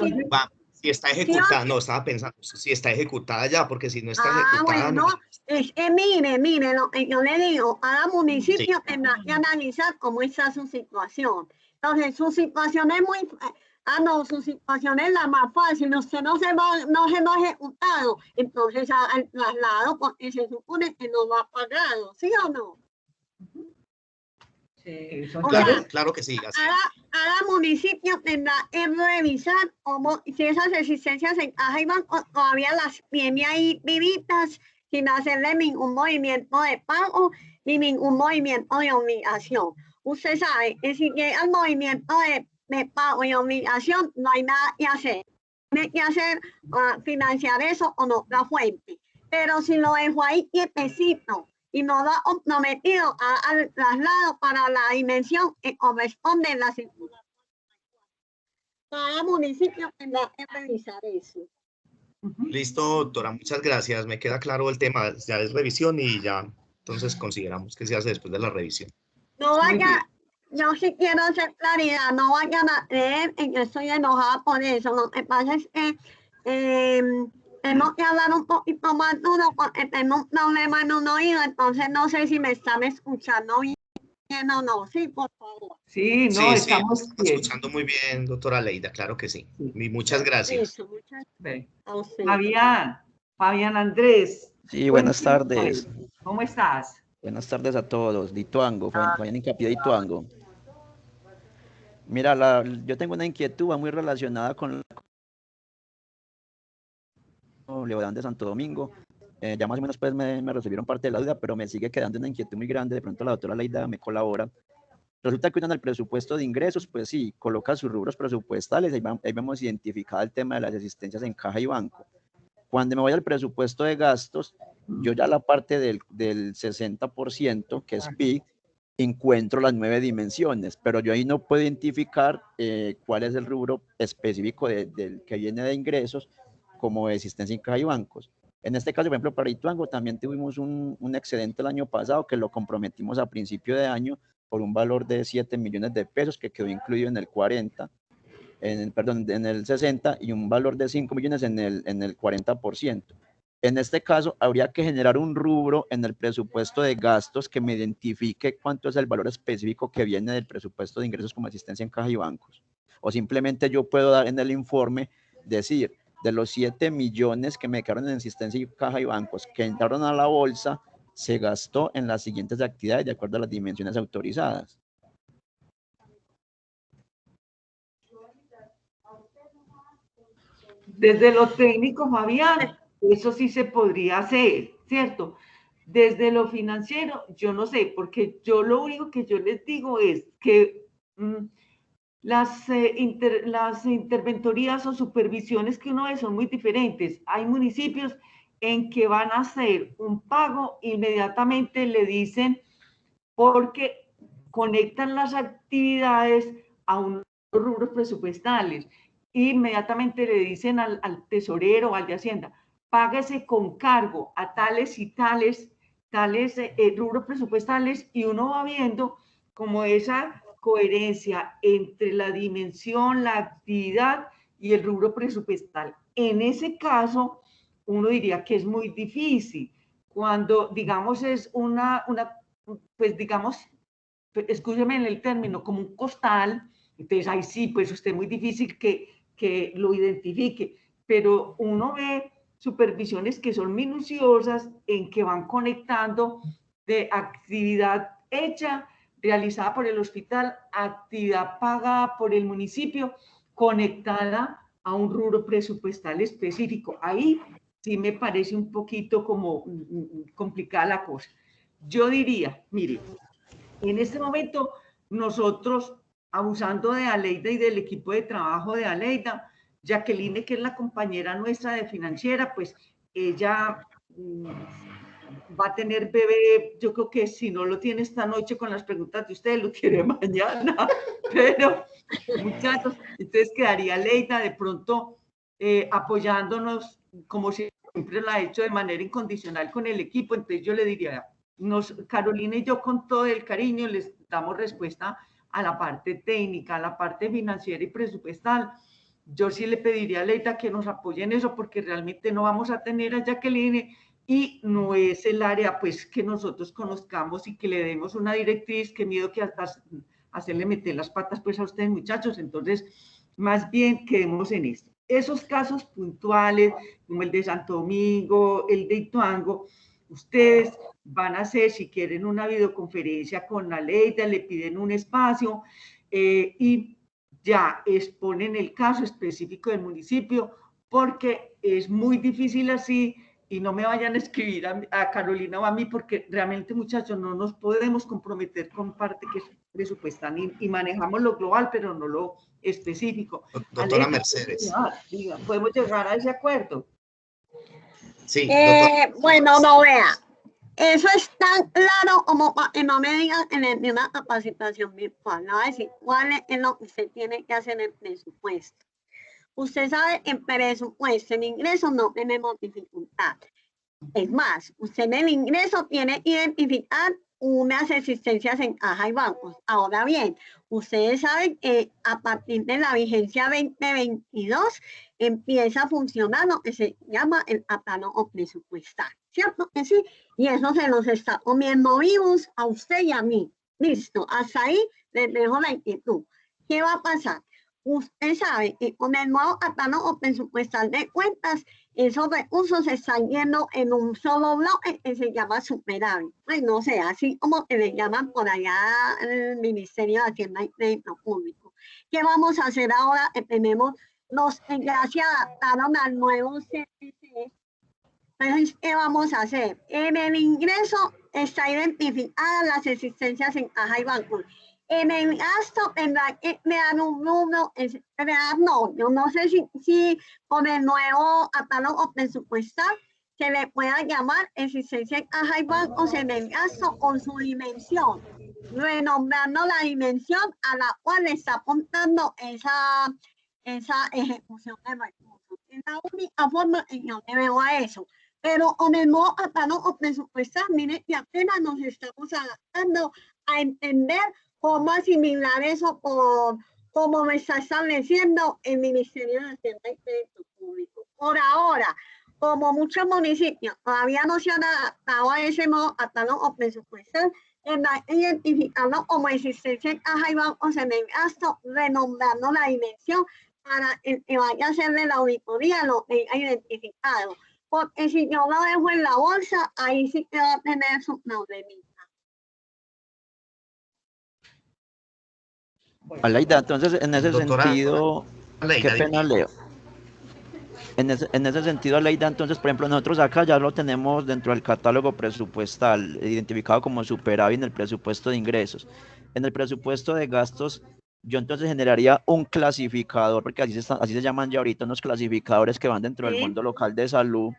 si está ejecutada, no, estaba pensando, si está ejecutada ya, porque si no está ejecutada, bueno, no. Es que mire, lo que yo le digo, cada municipio tendrá que analizar cómo está su situación. Entonces, su situación es muy, su situación es la más fácil, usted no se va ha ejecutado, entonces al traslado, porque se supone que no lo ha pagado, ¿sí o no? Sí, claro que sí. Cada municipio tendrá que revisar si esas existencias en caja y banco todavía las tiene ahí vivitas sin hacerle ningún movimiento de pago ni ningún movimiento de obligación. Usted sabe que si llega el movimiento de pago y obligación, no hay nada que hacer. Tiene que hacer financiar eso con otra fuente. Pero si lo dejo ahí quietecito y no lo ha comprometido al traslado para la dimensión que corresponde en la circulación, cada municipio tendrá que revisar eso. Listo, doctora, muchas gracias. Me queda claro el tema, ya es revisión y ya, entonces consideramos que se hace después de la revisión. No vaya, yo sí quiero hacer claridad, no vayan a creer que yo estoy enojada por eso. Lo que pasa es que tenemos que hablar un poquito más duro porque tengo un problema en un oído, entonces no sé si me están escuchando bien o no. Sí, por favor. Sí, no, Sí, estamos está escuchando muy bien, doctora Leida, claro que sí. Y muchas gracias. Eso, muchas Ve. a usted. Fabián Andrés. Sí, buenas cuéntanos, tardes. ¿cómo estás? Buenas tardes a todos. Dituango, Fabián Hincapié Dituango. Mira, yo tengo una inquietud va muy relacionada con Leodán de Santo Domingo. Ya más o menos pues me recibieron parte de la duda, pero me sigue quedando una inquietud muy grande. De pronto la doctora Leida me colabora. Resulta que uno en el presupuesto de ingresos, pues sí, coloca sus rubros presupuestales, ahí vemos identificado el tema de las asistencias en caja y banco. Cuando me voy al presupuesto de gastos, yo ya la parte del 60%, que es PIB, encuentro las 9 dimensiones, pero yo ahí no puedo identificar cuál es el rubro específico del que viene de ingresos, como de asistencia en caja y bancos. En este caso, por ejemplo, para Ituango también tuvimos un excedente el año pasado que lo comprometimos a principio de año por un valor de 7 millones de pesos que quedó incluido en el 40, en el 60 y un valor de 5 millones en el 40%. En este caso, habría que generar un rubro en el presupuesto de gastos que me identifique cuánto es el valor específico que viene del presupuesto de ingresos como asistencia en caja y bancos. O simplemente yo puedo dar en el informe, decir, de los 7 millones que me quedaron en asistencia en caja y bancos que entraron a la bolsa, se gastó en las siguientes actividades de acuerdo a las dimensiones autorizadas. Desde lo técnico, Fabián, eso sí se podría hacer, ¿cierto? Desde lo financiero, yo no sé, porque yo lo único que yo les digo es que las interventorías o supervisiones que uno ve son muy diferentes. Hay municipios en que van a hacer un pago, inmediatamente le dicen, porque conectan las actividades a unos rubros presupuestales. Inmediatamente le dicen al tesorero o al de Hacienda, páguese con cargo a tales y tales rubros presupuestales, y uno va viendo como esa coherencia entre la dimensión, la actividad y el rubro presupuestal. En ese caso, uno diría que es muy difícil. Cuando, digamos, es pues digamos, escúcheme en el término, como un costal, entonces ahí sí, pues usted es muy difícil que lo identifique, pero uno ve supervisiones que son minuciosas, en que van conectando de actividad hecha, realizada por el hospital, actividad pagada por el municipio, conectada a un rubro presupuestal específico. Ahí sí me parece un poquito como complicada la cosa. Yo diría, mire, en este momento nosotros, abusando de Aleida y del equipo de trabajo de Aleida, Jacqueline, que es la compañera nuestra de financiera, pues ella va a tener bebé, yo creo que si no lo tiene esta noche con las preguntas de ustedes, lo tiene mañana, pero muchachos, entonces quedaría Aleida de pronto apoyándonos, como siempre lo ha hecho, de manera incondicional con el equipo. Entonces yo le diría, Carolina y yo con todo el cariño les damos respuesta a la parte técnica, a la parte financiera y presupuestal. Yo sí le pediría a Leita que nos apoye en eso, porque realmente no vamos a tener a Jacqueline y no es el área pues que nosotros conozcamos y que le demos una directriz. Qué miedo que hasta hacerle meter las patas pues a ustedes, muchachos. Entonces, más bien quedemos en esto. Esos casos puntuales, como el de Santo Domingo, el de Ituango, ustedes van a hacer, si quieren, una videoconferencia con la Leida, le piden un espacio y ya exponen el caso específico del municipio, porque es muy difícil así. Y no me vayan a escribir a Carolina o a mí, porque realmente, muchachos, no nos podemos comprometer con parte que es presupuestal y manejamos lo global, pero no lo específico. Doctora Mercedes. ¿Podemos llegar a ese acuerdo? Sí, bueno, no vea. Eso es tan claro como para que no me digan en una capacitación virtual. No va a decir cuál es lo que usted tiene que hacer en el presupuesto. Usted sabe, en presupuesto, en ingresos no tenemos dificultad. Es más, usted en el ingreso tiene que identificar unas existencias en caja y bancos. Ahora bien, ustedes saben que a partir de la vigencia 2022 empieza a funcionar lo que se llama el catálogo presupuestal, ¿cierto que sí? Y eso se los está comiendo vivos a usted y a mí. Listo, hasta ahí les dejo la inquietud. ¿Qué va a pasar? Usted sabe que con el nuevo catálogo presupuestal de cuentas, esos recursos se están yendo en un solo bloque que se llama superávit. Pues no sé, así como que le llaman por allá el Ministerio de Hacienda y Crédito Público. ¿Qué vamos a hacer ahora que tenemos los que ya se adaptaron al nuevo CPC? Entonces, ¿qué vamos a hacer? En el ingreso está identificadas las existencias en caja y banco. En el gasto tendrá que crear un número, yo no sé si con el nuevo catálogo presupuestal se le pueda llamar existencia en caja y bancos en el gasto con su dimensión, renombrando la dimensión a la cual le está apuntando esa ejecución de recursos. Es la única forma en que yo le veo a eso. Pero con el nuevo catálogo presupuestal, miren que apenas nos estamos adaptando a entender cómo asimilar eso como me está estableciendo el Ministerio de Hacienda y Crédito Público. Por ahora, como muchos municipios todavía no se han adaptado a ese nuevo catálogo presupuestal, tendrán que identificarlo como existencia en caja y bancos en el gasto, renombrando la dimensión para que vaya a hacerle la auditoría lo que haya identificado. Porque si yo lo dejo en la bolsa, ahí sí que va a tener su problemita. Aleida, entonces en ese Doctora, sentido, Aleida, qué pena, Leo. En ese sentido, Aleida, entonces, por ejemplo, nosotros acá ya lo tenemos dentro del catálogo presupuestal, identificado como superávit en el presupuesto de ingresos. En el presupuesto de gastos, yo entonces generaría un clasificador, porque así se llaman ya ahorita unos clasificadores que van dentro del mundo local de salud,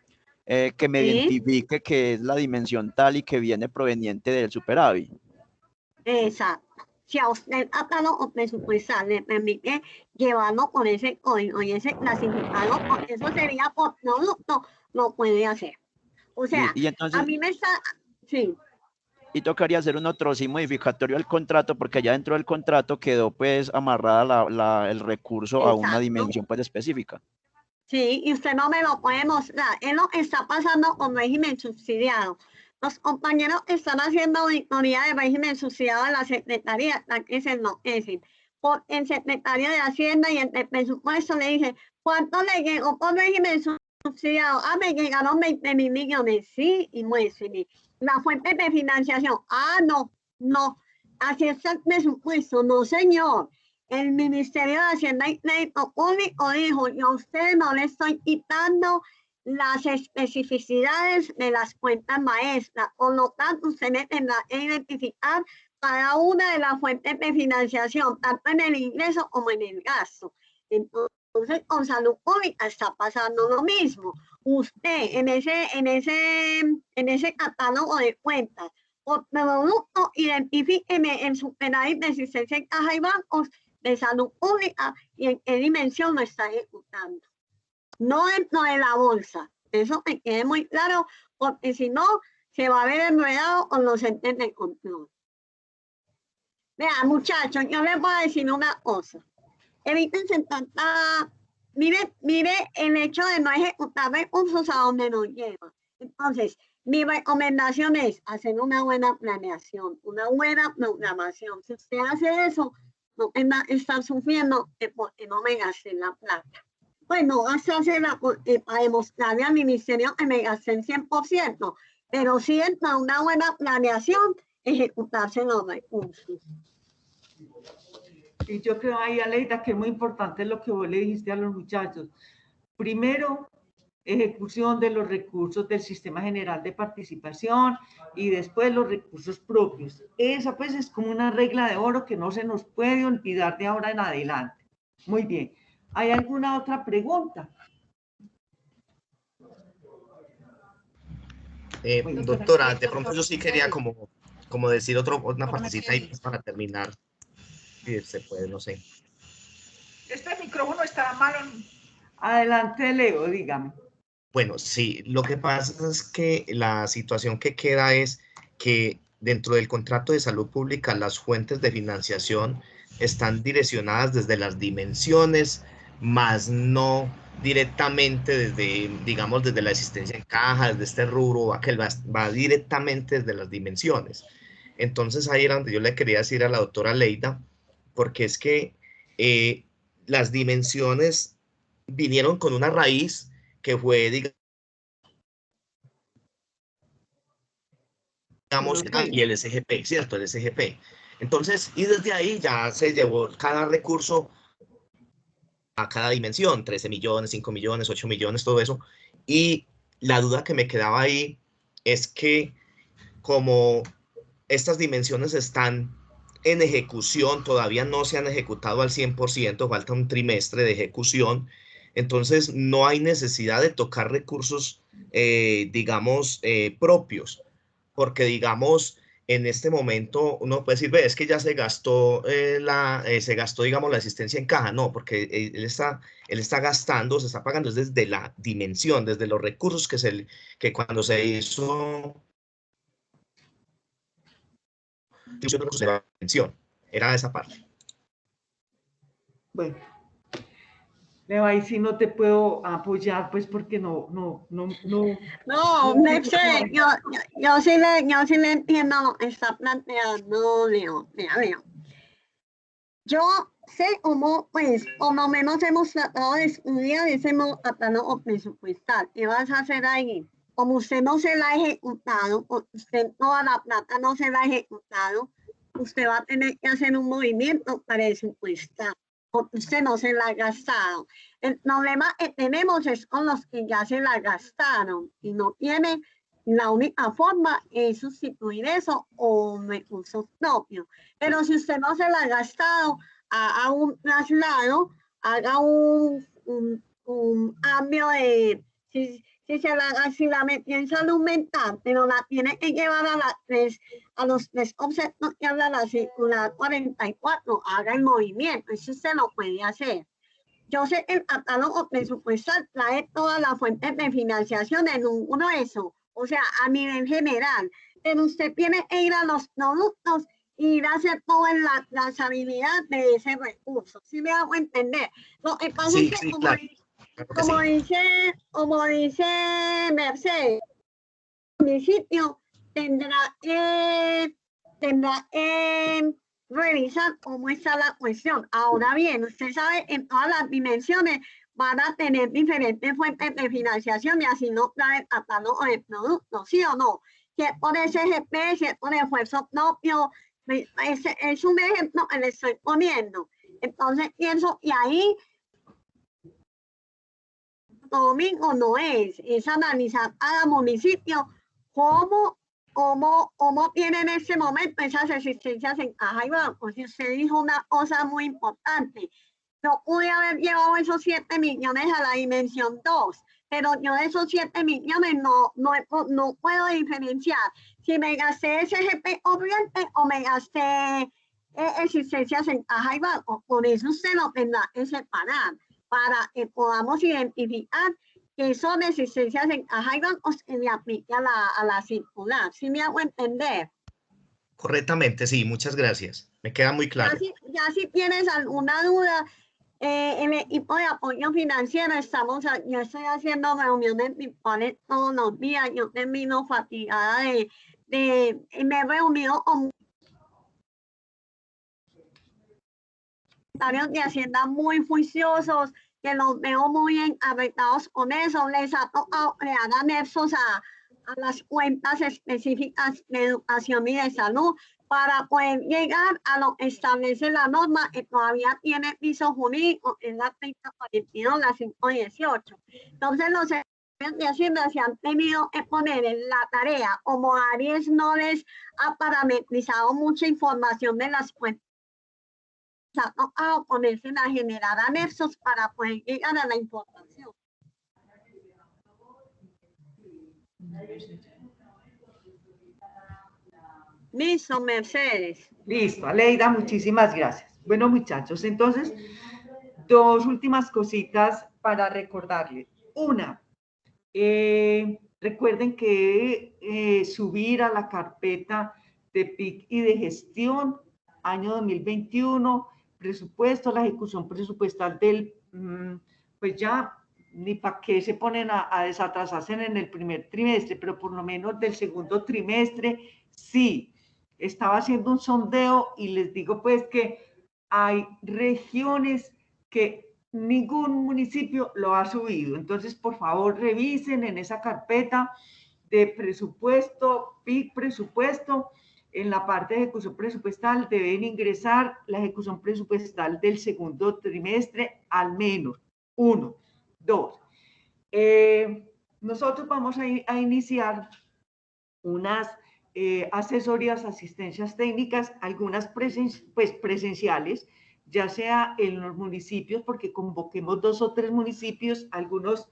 que me identifique que es la dimensión tal y que viene proveniente del superávit. Exacto. Si a usted el catálogo presupuestal le permite llevarlo con ese código y ese clasificador, porque eso sería por producto, lo puede hacer. O sea, y entonces, a mí me está... Sí. Y tocaría hacer un otro sí modificatorio al contrato, porque ya dentro del contrato quedó pues amarrada el recurso a una dimensión pues específica. Sí, y usted no me lo puede mostrar. Es lo que está pasando con régimen subsidiado. Los compañeros están haciendo auditoría de régimen subsidiado en la Secretaría, la que se enloquecen. Por el secretario de Hacienda y el de presupuesto le dice, ¿cuánto le llegó por régimen subsidiado? Ah, me llegaron 20.000 millones. Sí, y muéstrame. La fuente de financiación. Ah, no. Así está el presupuesto. No, señor. El Ministerio de Hacienda y Crédito Público dijo, yo a usted no le estoy quitando las especificidades de las cuentas maestras. Por lo tanto, usted tendrá que identificar cada una de las fuentes de financiación, tanto en el ingreso como en el gasto. Entonces, con salud pública está pasando lo mismo. Usted en ese catálogo de cuentas, por producto, identifíqueme el superávit de existencia en caja y bancos de salud pública y en qué dimensión lo está ejecutando. No dentro de la bolsa. Eso me quede muy claro, porque si no, se va a ver enredado con los entes de control. Vean, muchachos, yo les voy a decir una cosa. Evítense tanta... Mire el hecho de no ejecutar recursos a donde nos lleva. Entonces, mi recomendación es hacer una buena planeación, una buena programación. Si usted hace eso, no va a estar sufriendo porque no me gasté la plata. Bueno, gastársela para demostrarle al ministerio que me gasté el 100%, pero sí entra una buena planeación, ejecutarse los recursos. Y yo creo ahí, Aleida, que es muy importante lo que vos le dijiste a los muchachos. Primero, ejecución de los recursos del Sistema General de Participación y después los recursos propios. Esa pues es como una regla de oro que no se nos puede olvidar de ahora en adelante. Muy bien. ¿Hay alguna otra pregunta? Doctora, de pronto yo sí quería como decir una partecita ahí para terminar. Si se puede, no sé. Este micrófono está malo. Adelante, Leo, dígame. Bueno, sí, lo que pasa es que la situación que queda es que dentro del contrato de salud pública las fuentes de financiación están direccionadas desde las dimensiones, más no directamente desde, digamos, desde la asistencia en caja, desde este rubro, va directamente desde las dimensiones. Entonces ahí era donde yo le quería decir a la doctora Leida, porque es que las dimensiones vinieron con una raíz que fue, digamos, y el SGP, ¿cierto? El SGP. Entonces, y desde ahí ya se llevó cada recurso a cada dimensión, 13 millones, 5 millones, 8 millones, todo eso. Y la duda que me quedaba ahí es que como estas dimensiones están en ejecución, todavía no se han ejecutado al 100%, falta un trimestre de ejecución, entonces no hay necesidad de tocar recursos, digamos, propios, porque digamos, en este momento uno puede decir, ve, es que ya se gastó, digamos, la asistencia en caja. No, porque él está gastando, se está pagando desde la dimensión, desde los recursos que cuando se hizo la dimensión, era esa parte. Bueno, Leo, ahí sí no te puedo apoyar, pues porque no. No, Mercedes, yo sí le entiendo lo que está planteando Leo. Mira, Leo. Yo sé cómo, pues, por lo menos hemos tratado de estudiar ese plano presupuestal. ¿Qué vas a hacer ahí? Como usted no se la ha ejecutado, usted toda la plata no se la ha ejecutado, usted va a tener que hacer un movimiento presupuestal, porque usted no se la ha gastado. El problema que tenemos es con los que ya se la gastaron y no tiene, la única forma es sustituir eso o recursos propios. Pero si usted no se la ha gastado, haga un traslado, haga un cambio de, si la metió en salud mental, pero la tiene que llevar a los tres conceptos que habla la circular 44, haga el movimiento, eso se lo puede hacer. Yo sé que el catálogo presupuestal trae todas las fuentes de financiación en uno de eso, o sea, a nivel general, pero usted tiene que ir a los productos y ir a hacer toda la trazabilidad de ese recurso, ¿sí me hago entender? Lo que pasa es que, como dice Mercedes, el municipio tendrá que revisar cómo está la cuestión. Ahora bien, usted sabe, en todas las dimensiones van a tener diferentes fuentes de financiación y así no trae catálogo de productos, ¿sí o no? Si es por SGP, si es por esfuerzo propio, es un ejemplo que le estoy poniendo. Entonces pienso, y ahí domingo no es analizar a cada municipio cómo tiene en este momento esas existencias en caja y banco. Si usted dijo una cosa muy importante, yo pude haber llevado esos 7 millones a la dimensión 2, pero yo de esos 7 millones no puedo diferenciar si me gasté SGP corriente o me gasté existencias en caja y banco. Por eso usted lo tendrá que separar, para que podamos identificar que son existencias en caja y bancos que le aplique a la circular. ¿Sí me hago entender? Correctamente, sí, muchas gracias. Me queda muy claro. Ya si tienes alguna duda, en el equipo de apoyo financiero yo estoy haciendo reuniones virtuales todos los días. Yo termino fatigada me he reunido con de Hacienda muy juiciosos, que los veo muy afectados con eso. Les ha tocado crear anexos a las cuentas específicas de educación y de salud para poder llegar a lo que establece la norma, que todavía tiene piso jurídico, en la 3042, la 518. Entonces los de Hacienda se han tenido que poner en la tarea, como Aries no les ha parametrizado mucha información de las cuentas, ha tocado ponerse a generar anexos para poder llegar a la información. Listo, Mercedes. Listo, Aleida, muchísimas gracias. Bueno, muchachos, entonces, 2 últimas cositas para recordarles. Una, recuerden que subir a la carpeta de PIC y de gestión, año 2021, presupuesto, la ejecución presupuestal del, pues ya ni para qué se ponen a desatrasarse en el primer trimestre, pero por lo menos del segundo trimestre, sí. Estaba haciendo un sondeo y les digo pues que hay regiones que ningún municipio lo ha subido. Entonces, por favor, revisen en esa carpeta de presupuesto, PIC presupuesto, en la parte de ejecución presupuestal deben ingresar la ejecución presupuestal del segundo trimestre al menos. 1, 2. Nosotros vamos a iniciar unas asesorías, asistencias técnicas, algunas presenciales, ya sea en los municipios, porque convoquemos 2 o 3 municipios, algunos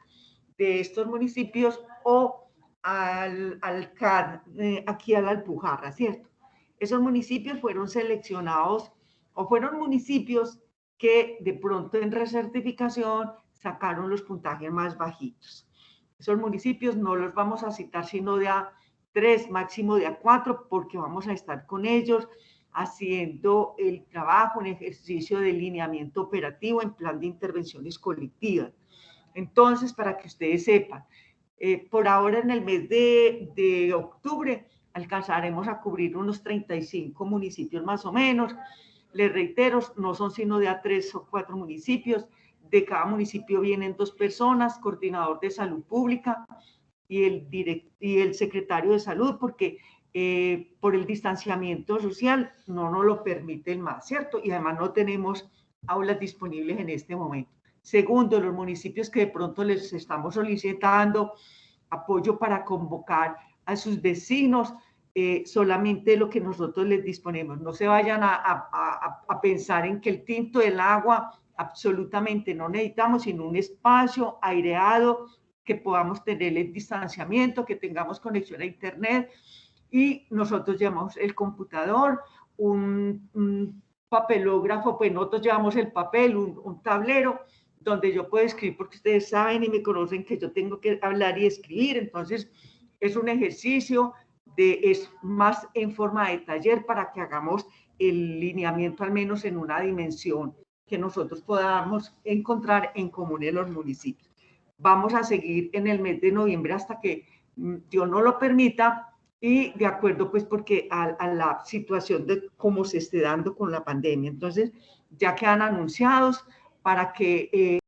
de estos municipios, o al CAD, aquí a la Alpujarra, ¿cierto? Esos municipios fueron seleccionados, o fueron municipios que de pronto en recertificación sacaron los puntajes más bajitos. Esos municipios no los vamos a citar sino de a 3, máximo de a 4, porque vamos a estar con ellos haciendo el trabajo, un ejercicio de lineamiento operativo en plan de intervenciones colectivas. Entonces, para que ustedes sepan, por ahora en el mes de octubre alcanzaremos a cubrir unos 35 municipios más o menos. Les reitero, no son sino de a 3 o 4 municipios. De cada municipio vienen 2 personas, coordinador de salud pública y el secretario de salud, porque por el distanciamiento social no nos lo permiten más, ¿cierto? Y además no tenemos aulas disponibles en este momento. Segundo, los municipios que de pronto les estamos solicitando apoyo para convocar a sus vecinos, solamente lo que nosotros les disponemos. No se vayan a pensar en que el tinto del agua, absolutamente no necesitamos, sino un espacio aireado, que podamos tener el distanciamiento, que tengamos conexión a internet, y nosotros llevamos el computador, un papelógrafo, pues nosotros llevamos el papel, un tablero, donde yo puedo escribir, porque ustedes saben y me conocen que yo tengo que hablar y escribir. Entonces es un ejercicio, es más en forma de taller para que hagamos el lineamiento al menos en una dimensión que nosotros podamos encontrar en común en los municipios. Vamos a seguir en el mes de noviembre hasta que Dios no lo permita, y de acuerdo pues porque a la situación de cómo se esté dando con la pandemia. Entonces ya quedan anunciados para que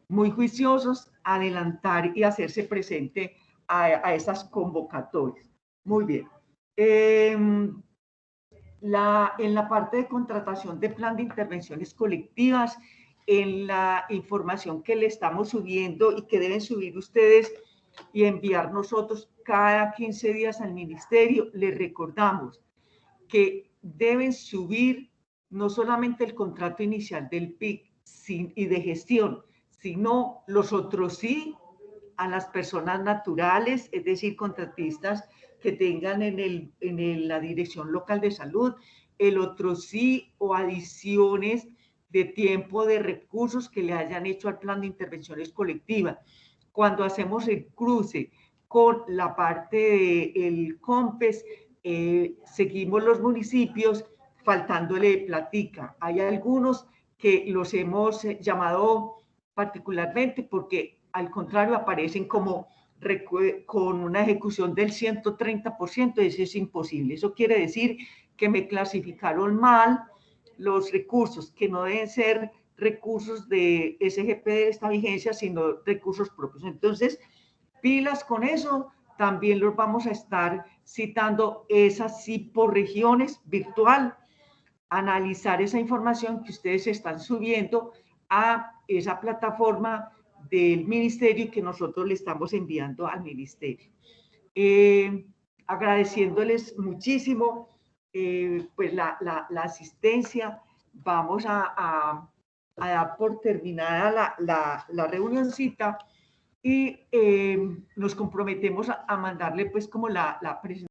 muy juiciosos adelantar y hacerse presente a esas convocatorias. Muy bien. En la parte de contratación de plan de intervenciones colectivas, en la información que le estamos subiendo y que deben subir ustedes y enviar nosotros cada 15 días al ministerio, les recordamos que deben subir no solamente el contrato inicial del PIC y de gestión, sino los otros sí a las personas naturales, es decir, contratistas que tengan en la Dirección Local de Salud, el otro sí o adiciones de tiempo de recursos que le hayan hecho al plan de intervenciones colectivas. Cuando hacemos el cruce con la parte del COMPES, seguimos los municipios faltándole platica. Hay algunos que los hemos llamado particularmente porque al contrario aparecen como con una ejecución del 130%, eso es imposible. Eso quiere decir que me clasificaron mal los recursos, que no deben ser recursos de SGP de esta vigencia, sino recursos propios. Entonces, pilas con eso, también los vamos a estar citando, esas sí por regiones, virtual, analizar esa información que ustedes están subiendo a esa plataforma del ministerio y que nosotros le estamos enviando al ministerio. Agradeciéndoles muchísimo pues la asistencia. Vamos a dar por terminada la reunioncita y nos comprometemos a mandarle pues como la presentación